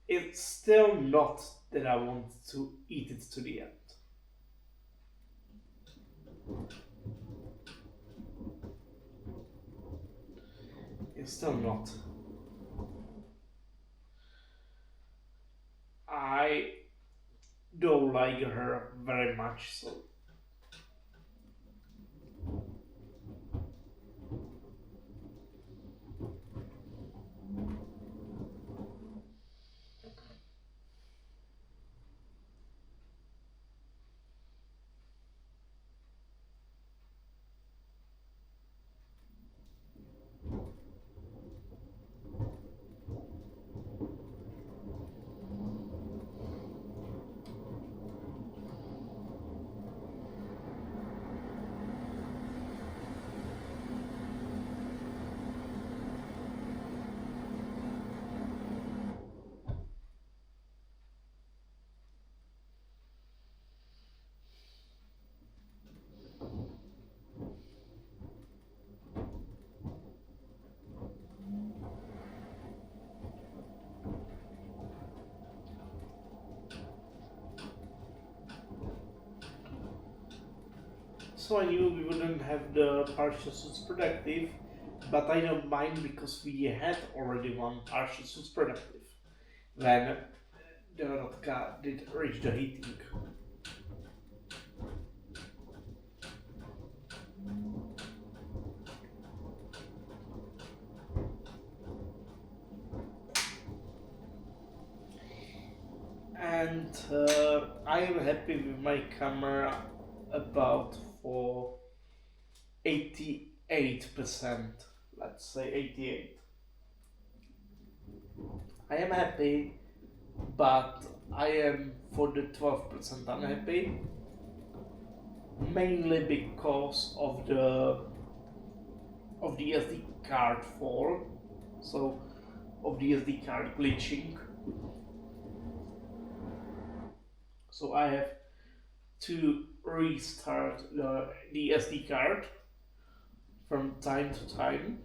It's still not that I want to eat it to the end. It's still not. I don't like her very much, so I knew we wouldn't have the partial suits productive, but I don't mind, because we had already one partial suits productive when the ROTKA did reach the heating. And I am happy with my camera about for 88%, let's say 88. I am happy, but I am for the 12% unhappy, mainly because of the SD card fall, so of the SD card glitching. So I have to restart the SD card from time to time,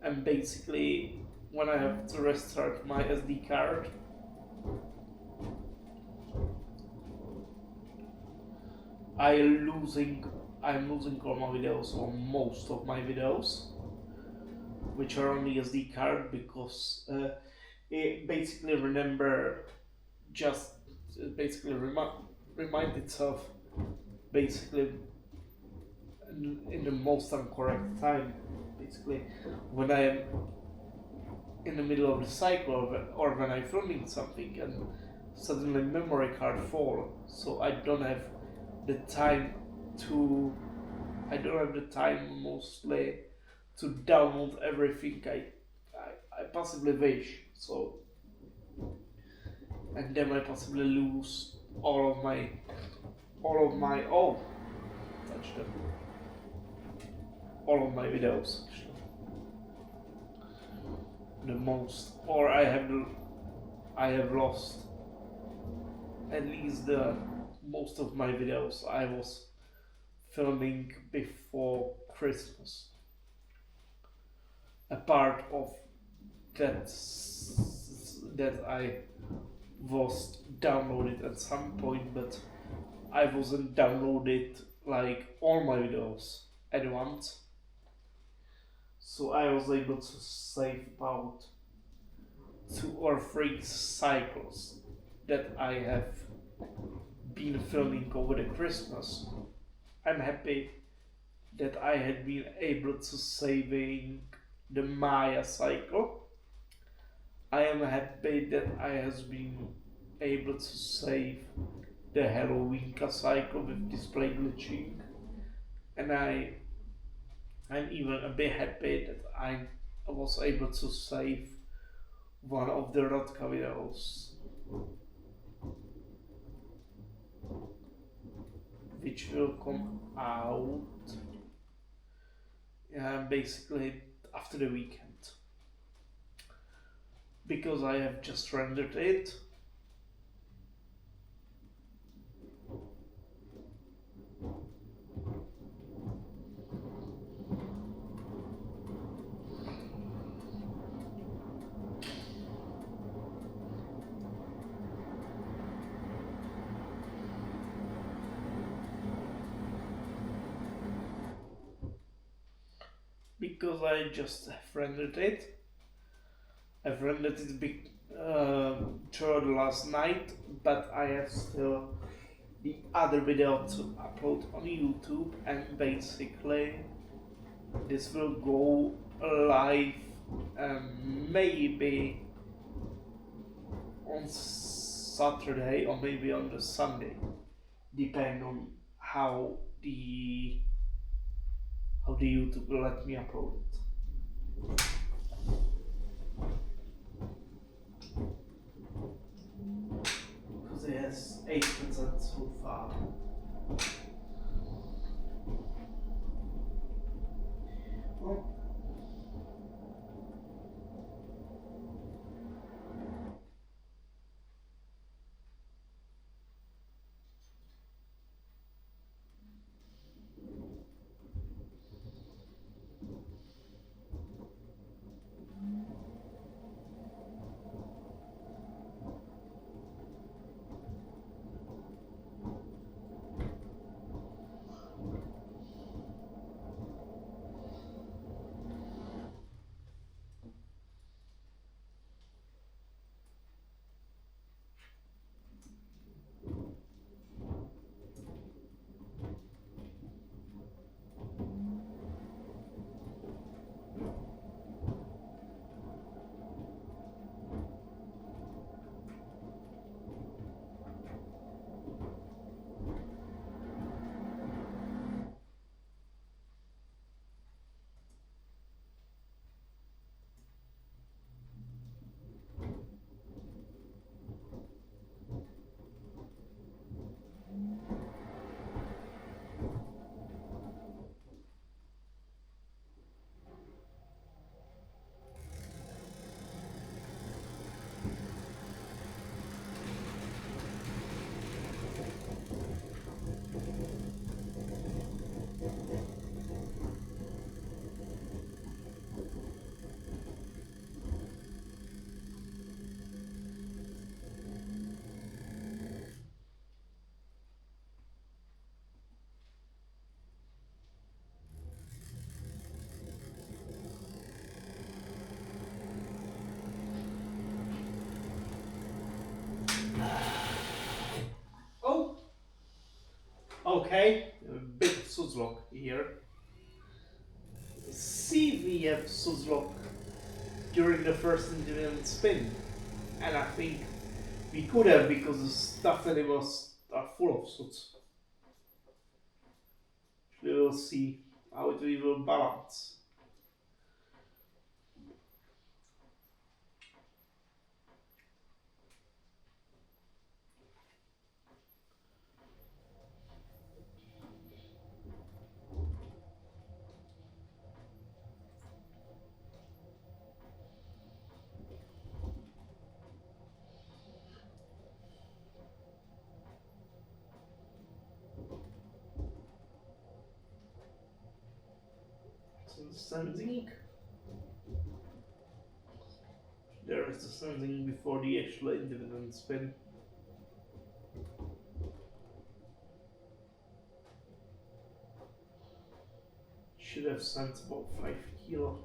and basically when I have to restart my SD card, I'm losing all my videos, or most of my videos, which are on the SD card, because it basically remind itself basically in the most incorrect time, basically when I am in the middle of the cycle, or when I'm filming something and suddenly memory card fall, so I don't have the time mostly to download everything I possibly wish. So and then I possibly lose all of my touch them, all of my videos actually, the most, or I have lost at least the most of my videos I was filming before Christmas. A part of that that I was downloaded at some point, but I wasn't downloaded like all my videos at once. So I was able to save about 2 or 3 cycles that I have been filming over the Christmas. I'm happy that I had been able to saving the Maya cycle. I am happy that I has been able to save the Halloween cycle with display glitching, and I'm even a bit happy that I was able to save one of the ROTKA videos, which will come out basically after the weekend, because I have just rendered it. Because I just have rendered it. I've rendered it throughout the last night, but I have still the other video to upload on YouTube, and basically this will go live maybe on Saturday or maybe on the Sunday, depending on how the YouTube will let me upload it. Because it has 8% so far. Well, oh, okay, a big Suzlocke here. See, we have Suzlocke during the first independent spin, and I think we could have, because the stuff animals are full of suits. We will see how it will balance. sensing. There is the sensing before the actual independent spin. Should have sent about 5 kilo.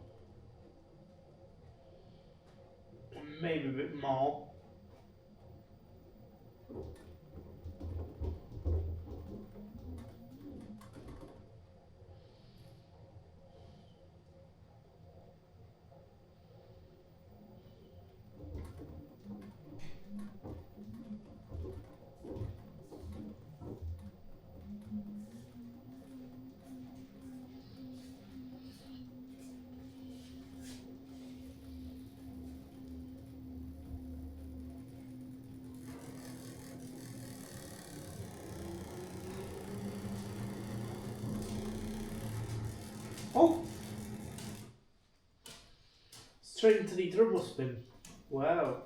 Maybe a bit more. Oh! Straight into the turbo spin. Wow.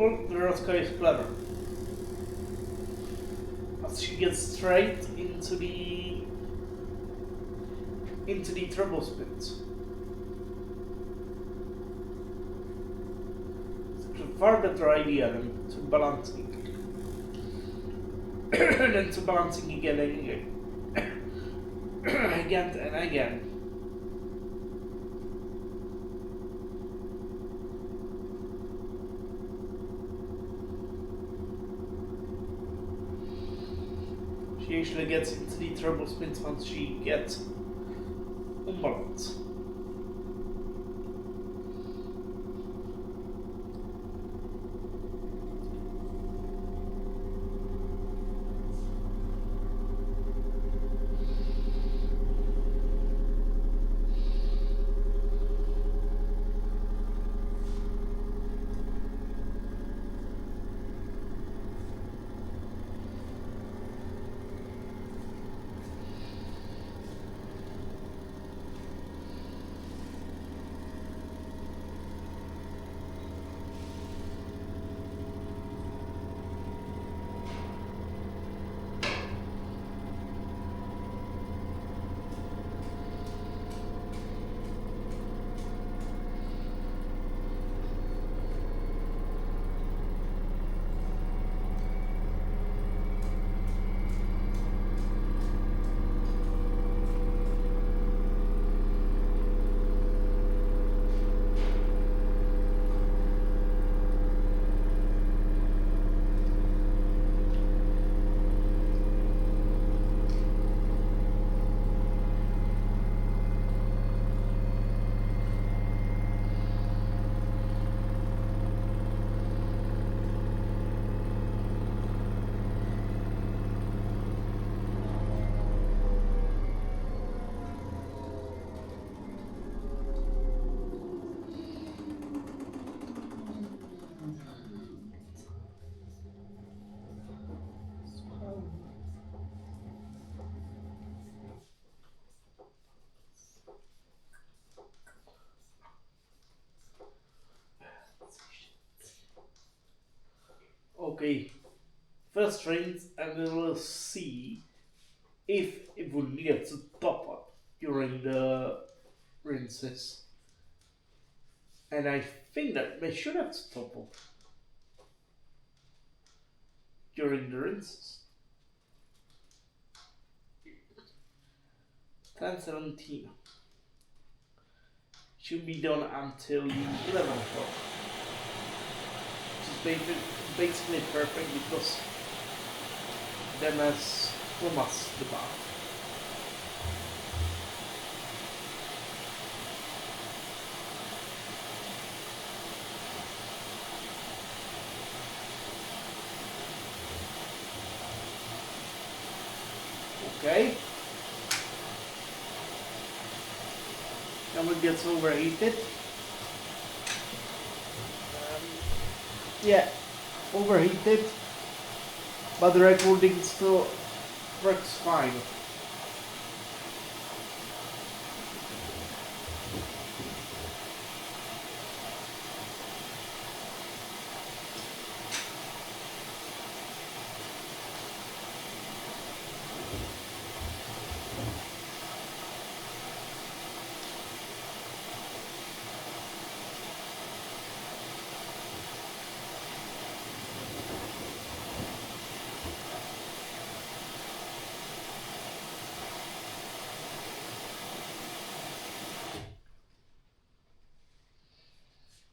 Oh, the ROTKA is clever. As she gets straight into the turbo spins. It's a far better idea than to balancing. Than to balancing again and again. Again and again. She usually gets into the turbo spins once she gets unbalance. Okay, first rinse, and then we'll see if it will need to top up during the rinses. And I think that they should have to top up during the rinses. 10:17 should be done until 11 o'clock. Which is basically perfect because then as Thomas the bath. Okay. Now it gets overheated. Yeah, overheated, but the recording still works fine.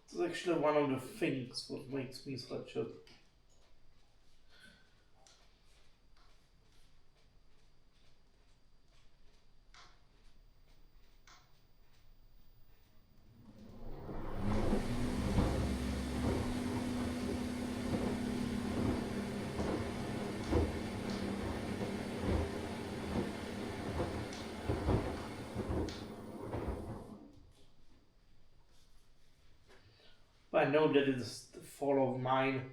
It's actually one of the things what makes me such a I know that it's the fault of mine.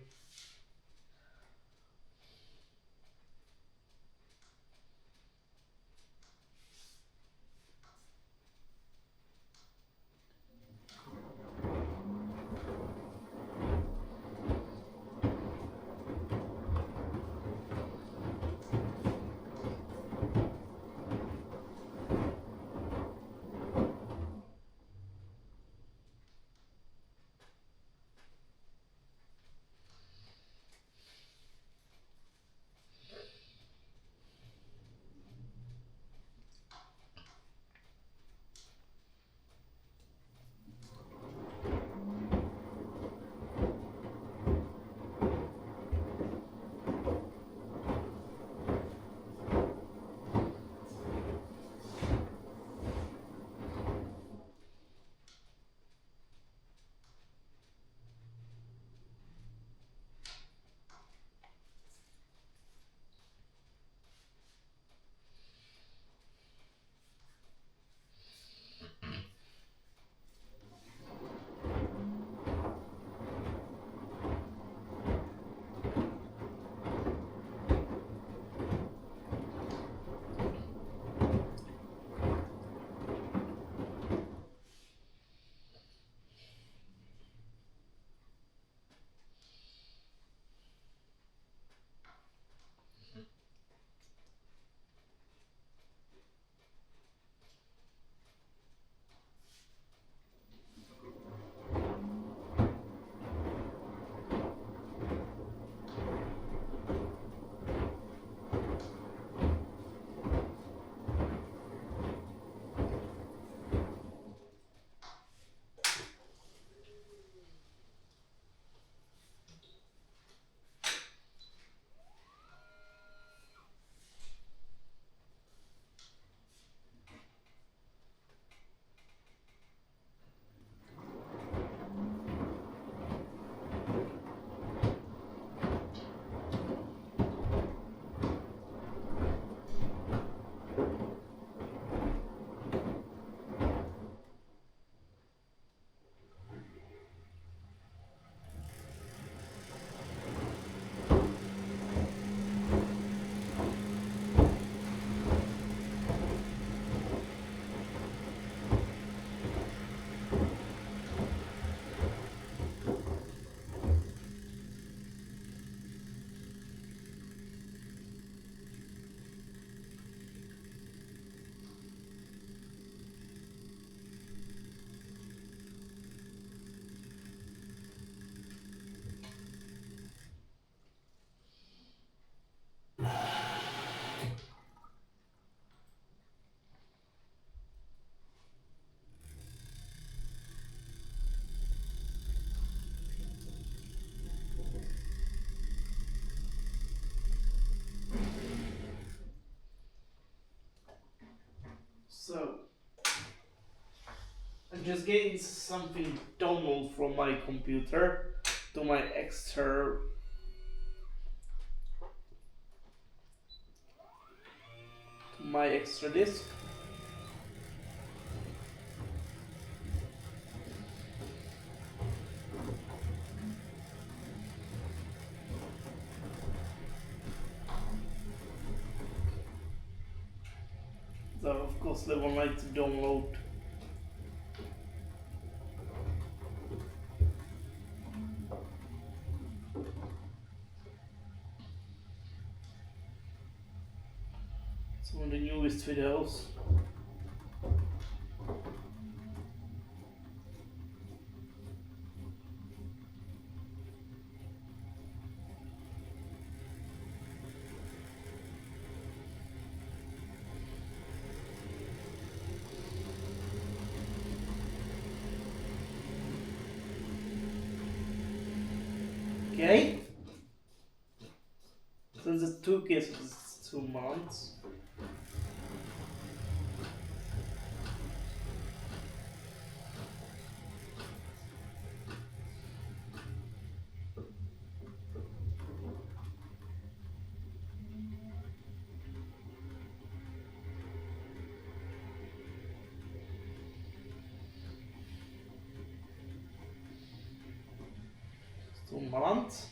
just getting something download from my computer to my extra disk. So of course they would like to download. Some of the newest videos. Okay. Since it took us 2 months. Months.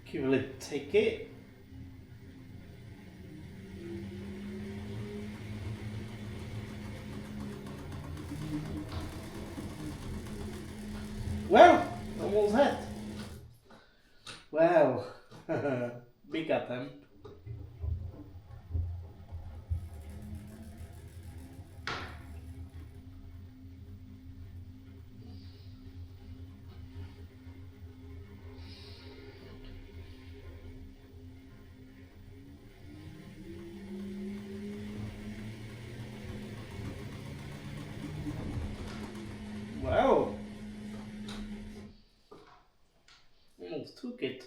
Okay, will it take it? Well, almost had. Wow, big attempt. Wow, almost took it.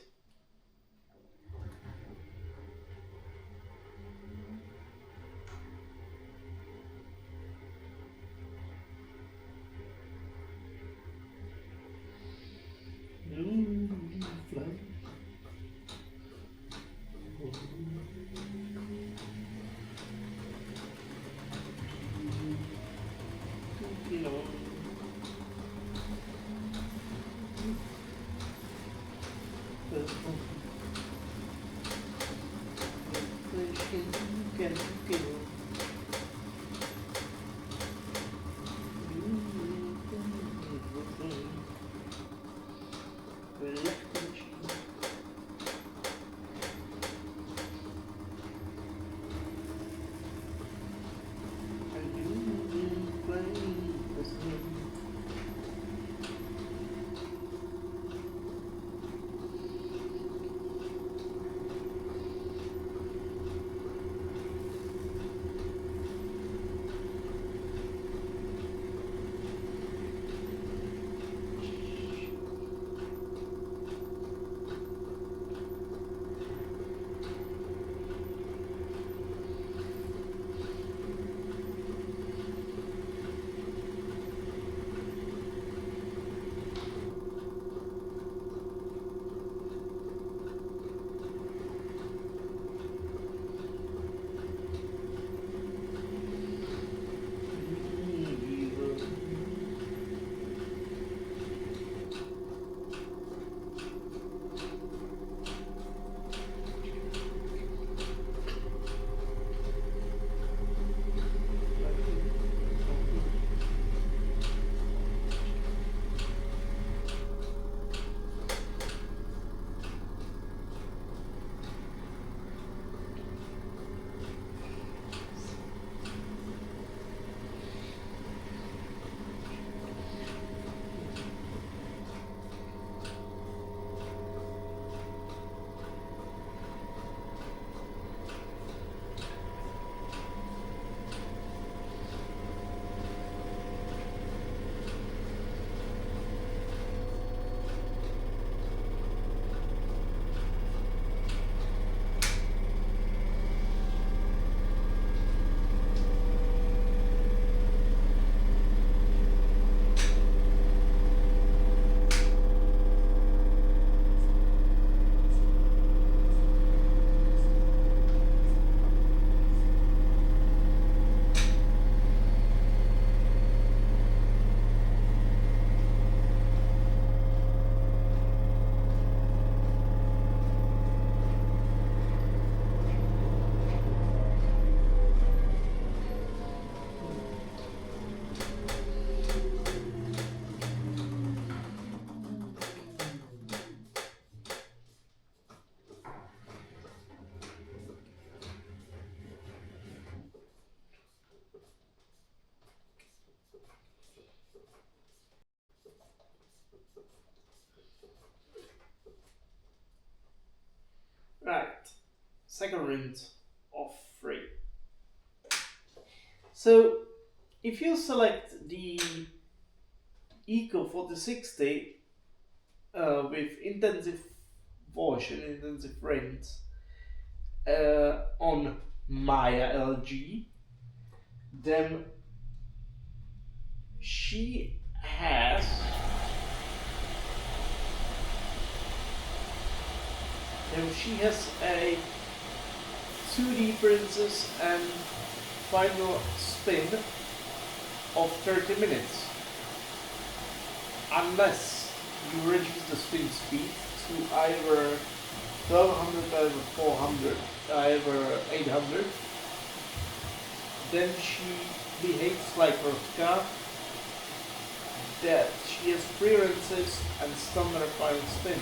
Right. Second round of 3. So if you select the Eco 4060 with intensive wash and intensive rinse on Maya LG, then she has a 2D princess and final spin of 30 minutes. Unless you reduce the spin speed to either 1200, either 400, either 800, then she behaves like ROTKA, that she has 3 rinses and standard final spin.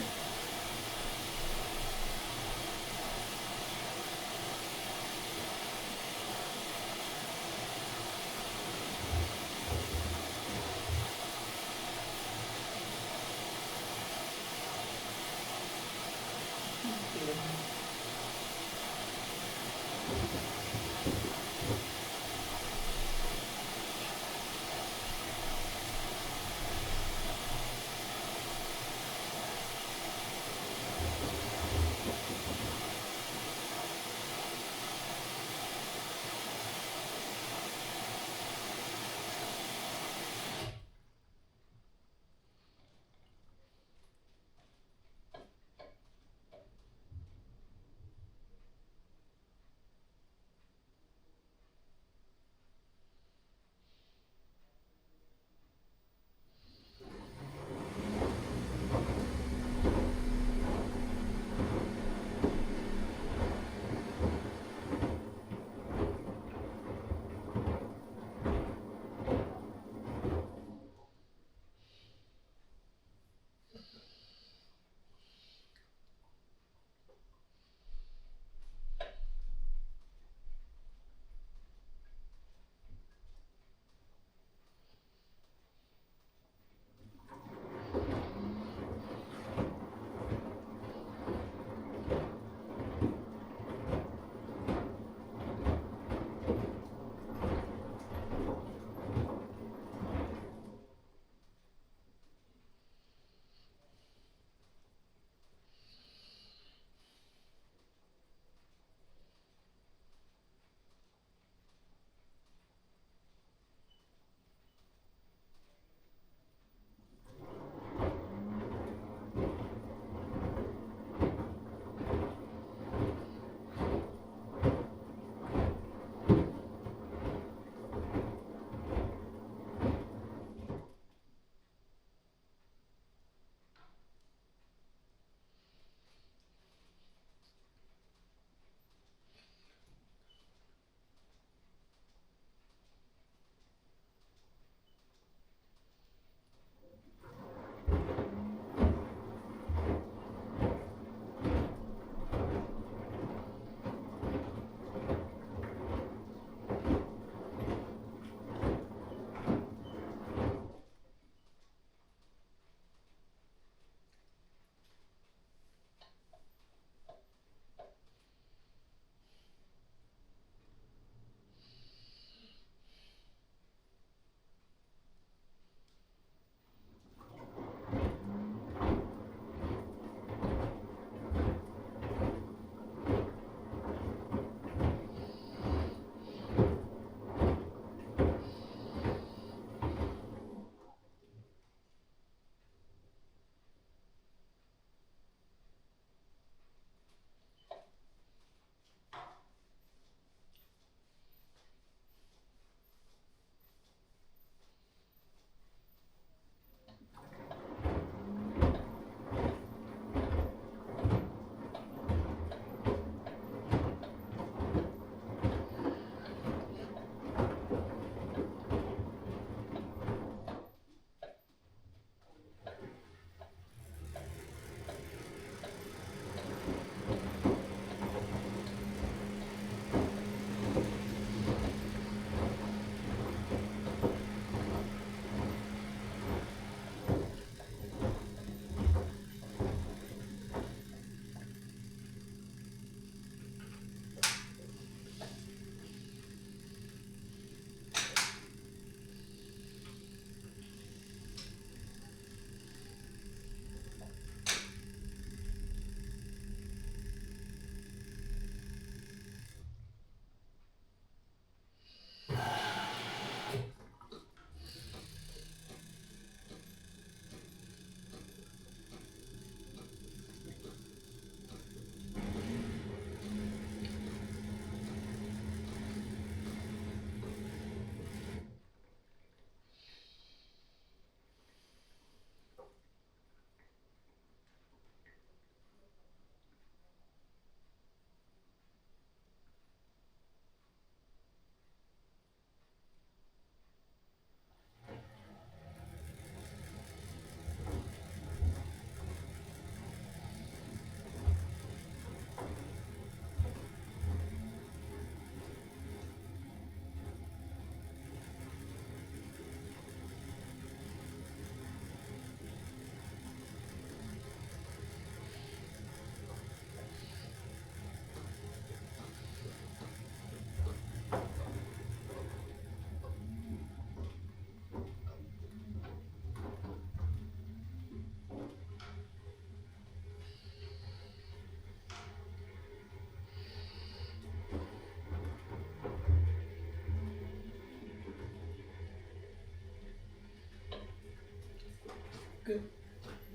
Okay.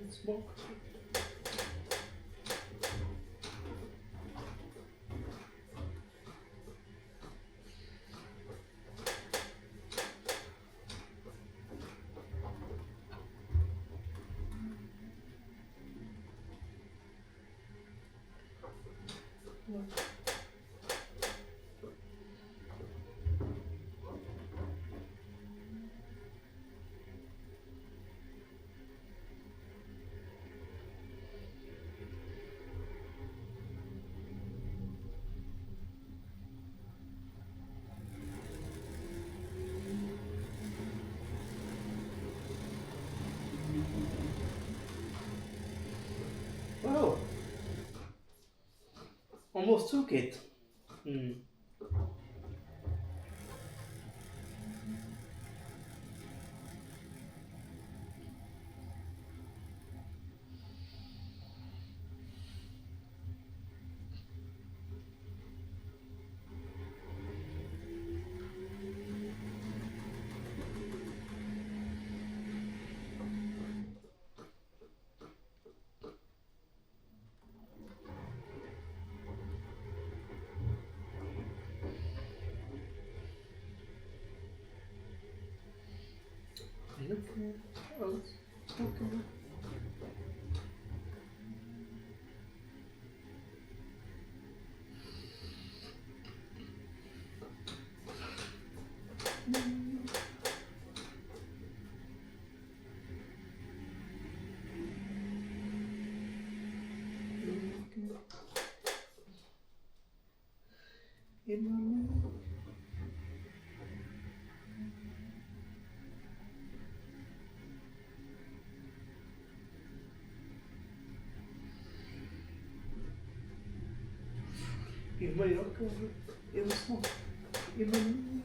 Let's smoke. Well, almost took it. Okay. Oh, okay. E Mallorca, eu sou. E Mallorca,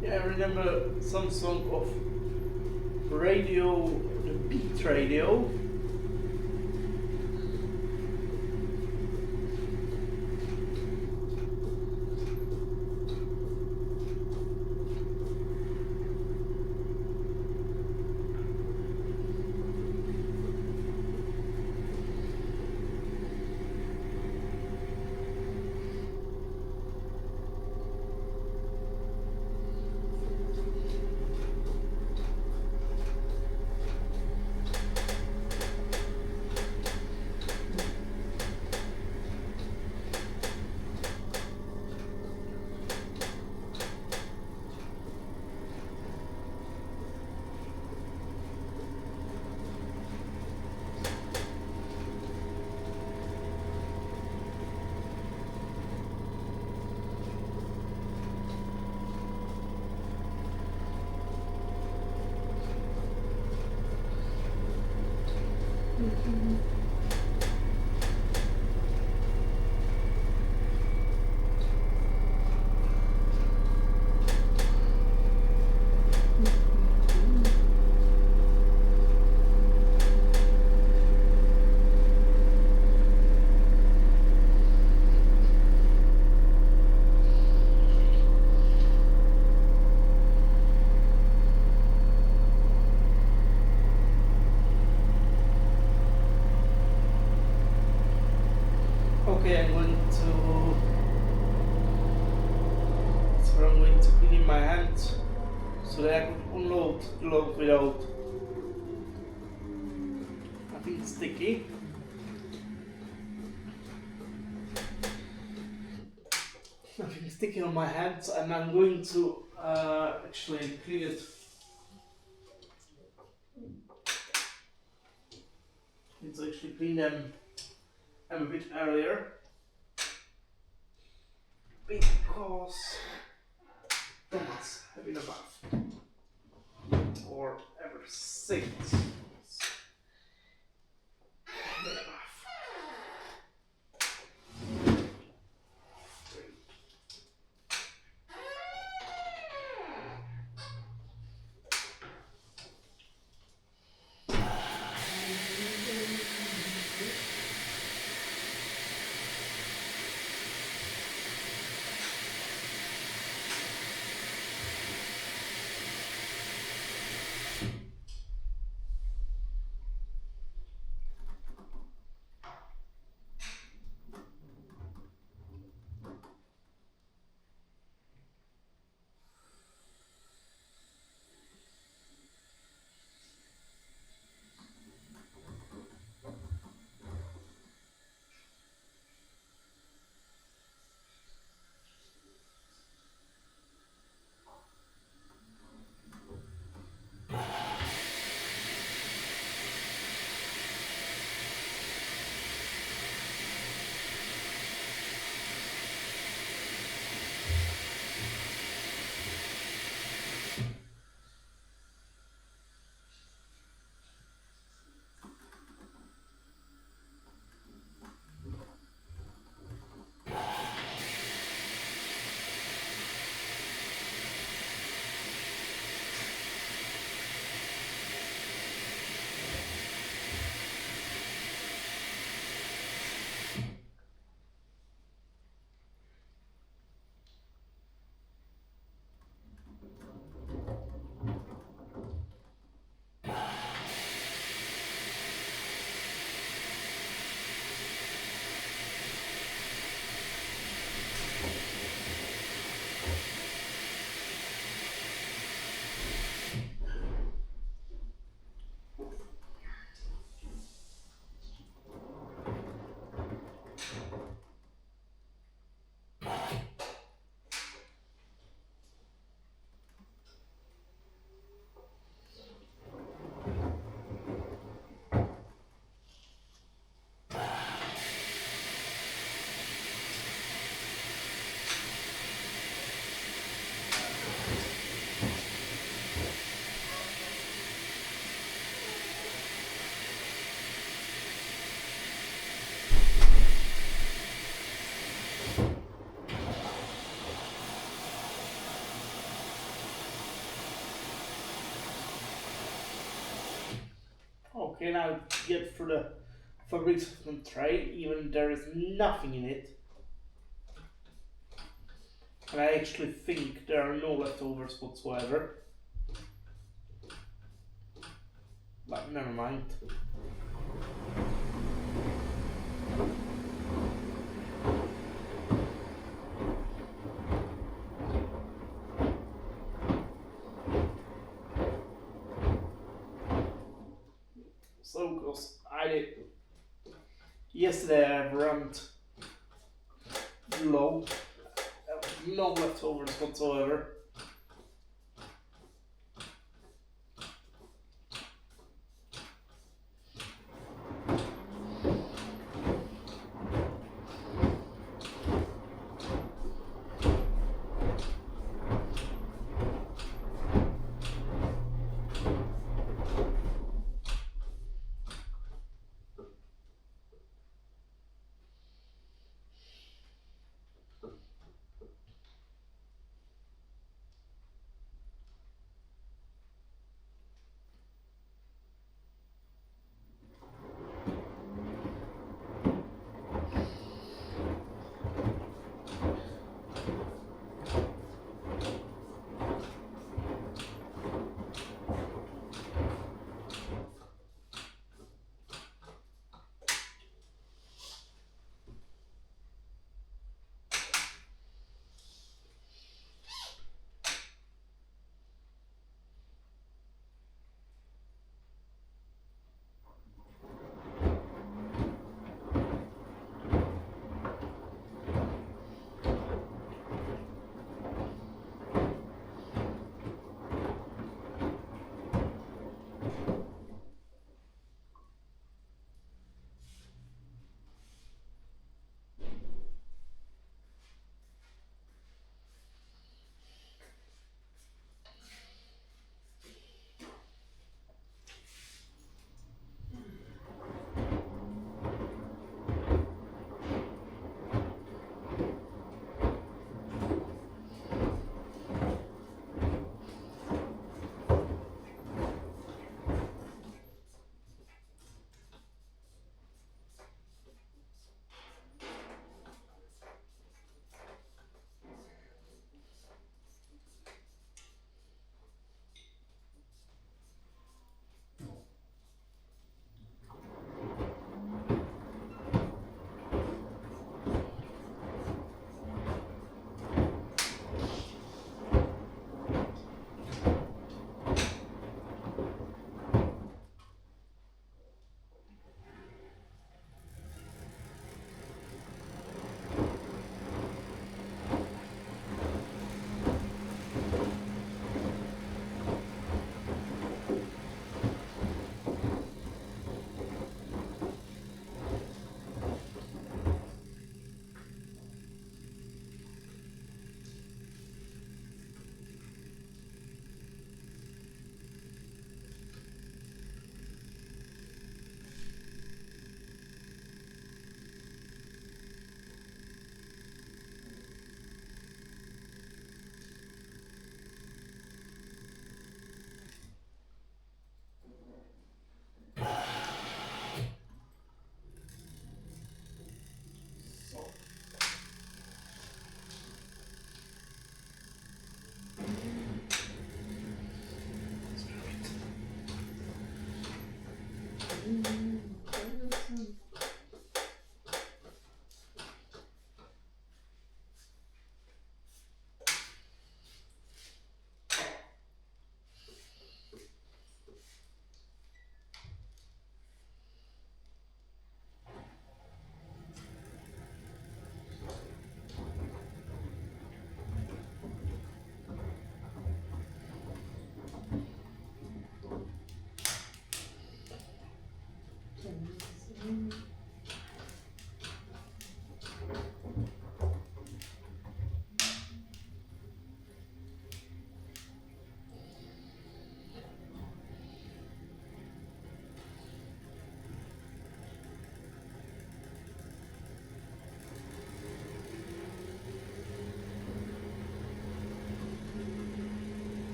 Yeah, I remember some song of radio, the Beat Radio. Okay, I'm going to. So I'm going to clean my hands so that I can unload the load without nothing sticky. Nothing sticky on my hands, and I'm going to actually clean it. Need to actually clean them a bit earlier because Thomas have been a bath or ever since. Been a bath. Okay, now get through the fabric softener tray, even there is nothing in it. And I actually think there are no leftovers whatsoever. But never mind. So, because I did. Yesterday I ran low. No leftovers whatsoever.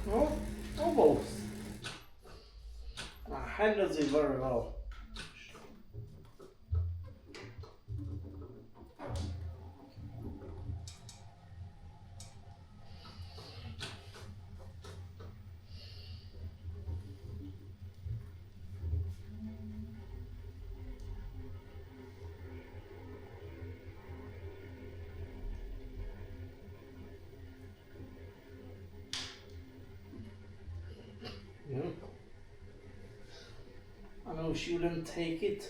Oh, almost. I handle it very well. Yeah. I know she wouldn't take it.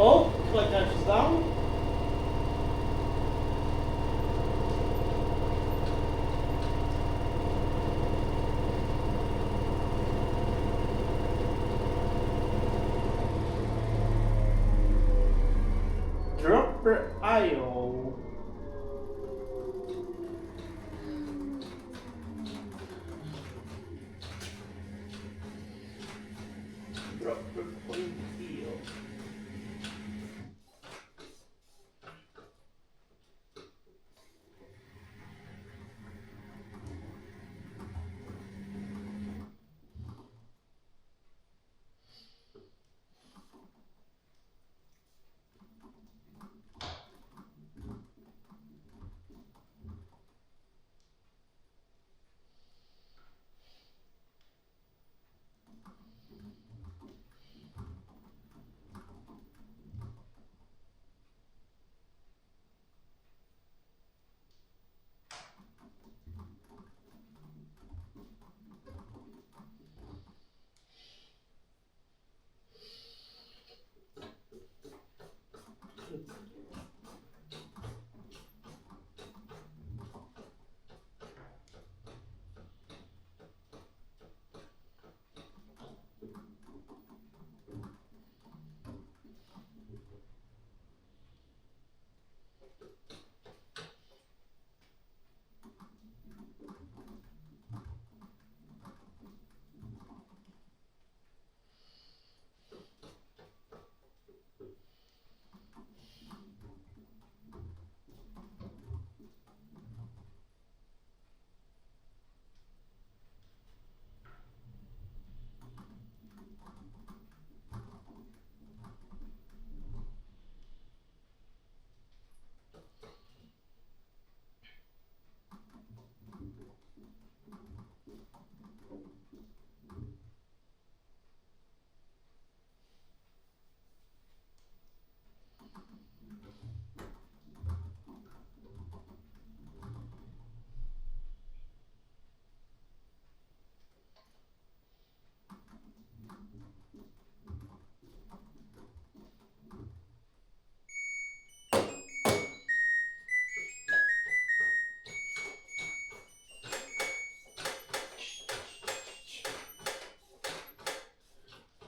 Oh, click touches down. Dropper IO. Dropper point heal.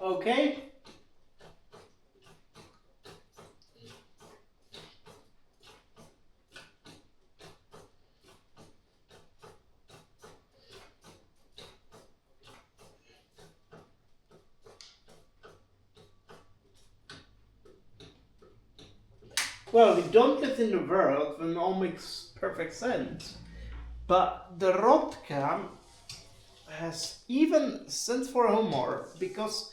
Okay. Well, we don't live in the world when all makes perfect sense. But the ROTKA has even sent for Homor because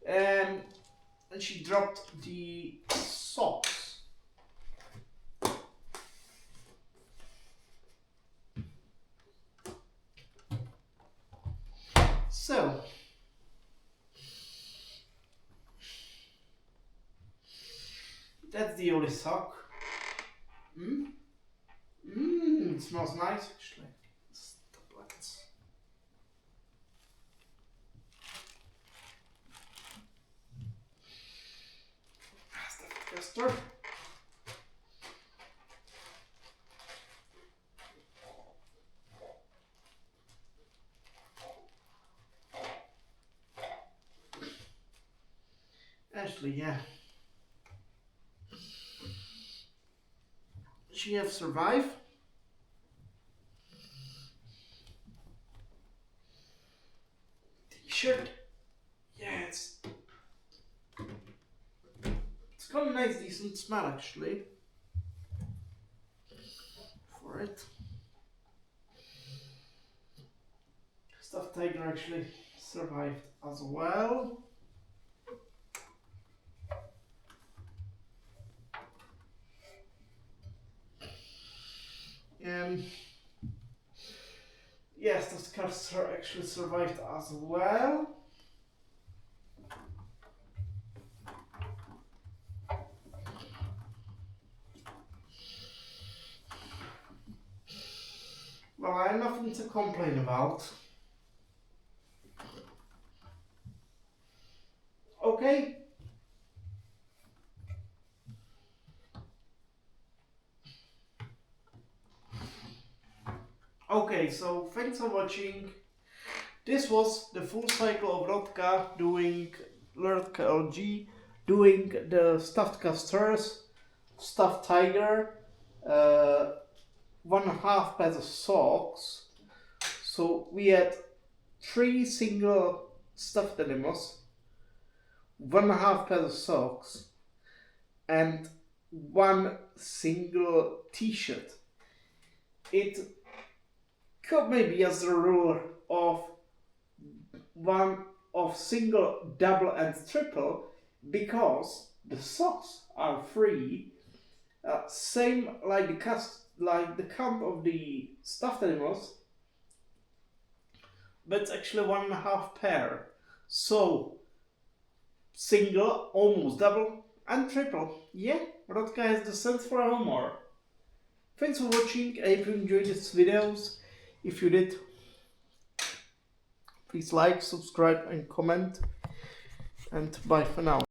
and she dropped the socks. So that's the only sock. It smells nice actually. Stop it. Castor. Actually, yeah. She have survived. T-shirt. Yeah, it's got a nice decent smell actually. For it. Stuffed tiger actually survived as well. Yes, the castors actually survived as well. Well, I have nothing to complain about. Okay. Okay, so thanks for watching. This was the full cycle of ROTKA doing ROTKA LG, doing the stuffed castors, stuffed tiger, 1.5 pairs of socks. So we had 3 single stuffed animals, 1.5 pairs of socks, and 1 single t-shirt. It could maybe as a rule of one of single, double, and triple, because the socks are free. Same like the count of the stuffed animals, but it's actually 1.5 pair. So single, almost double, and triple. Yeah, ROTKA has the sense for humor. Thanks for watching. I hope you enjoyed these videos. If you did, please like, subscribe, and comment. And bye for now.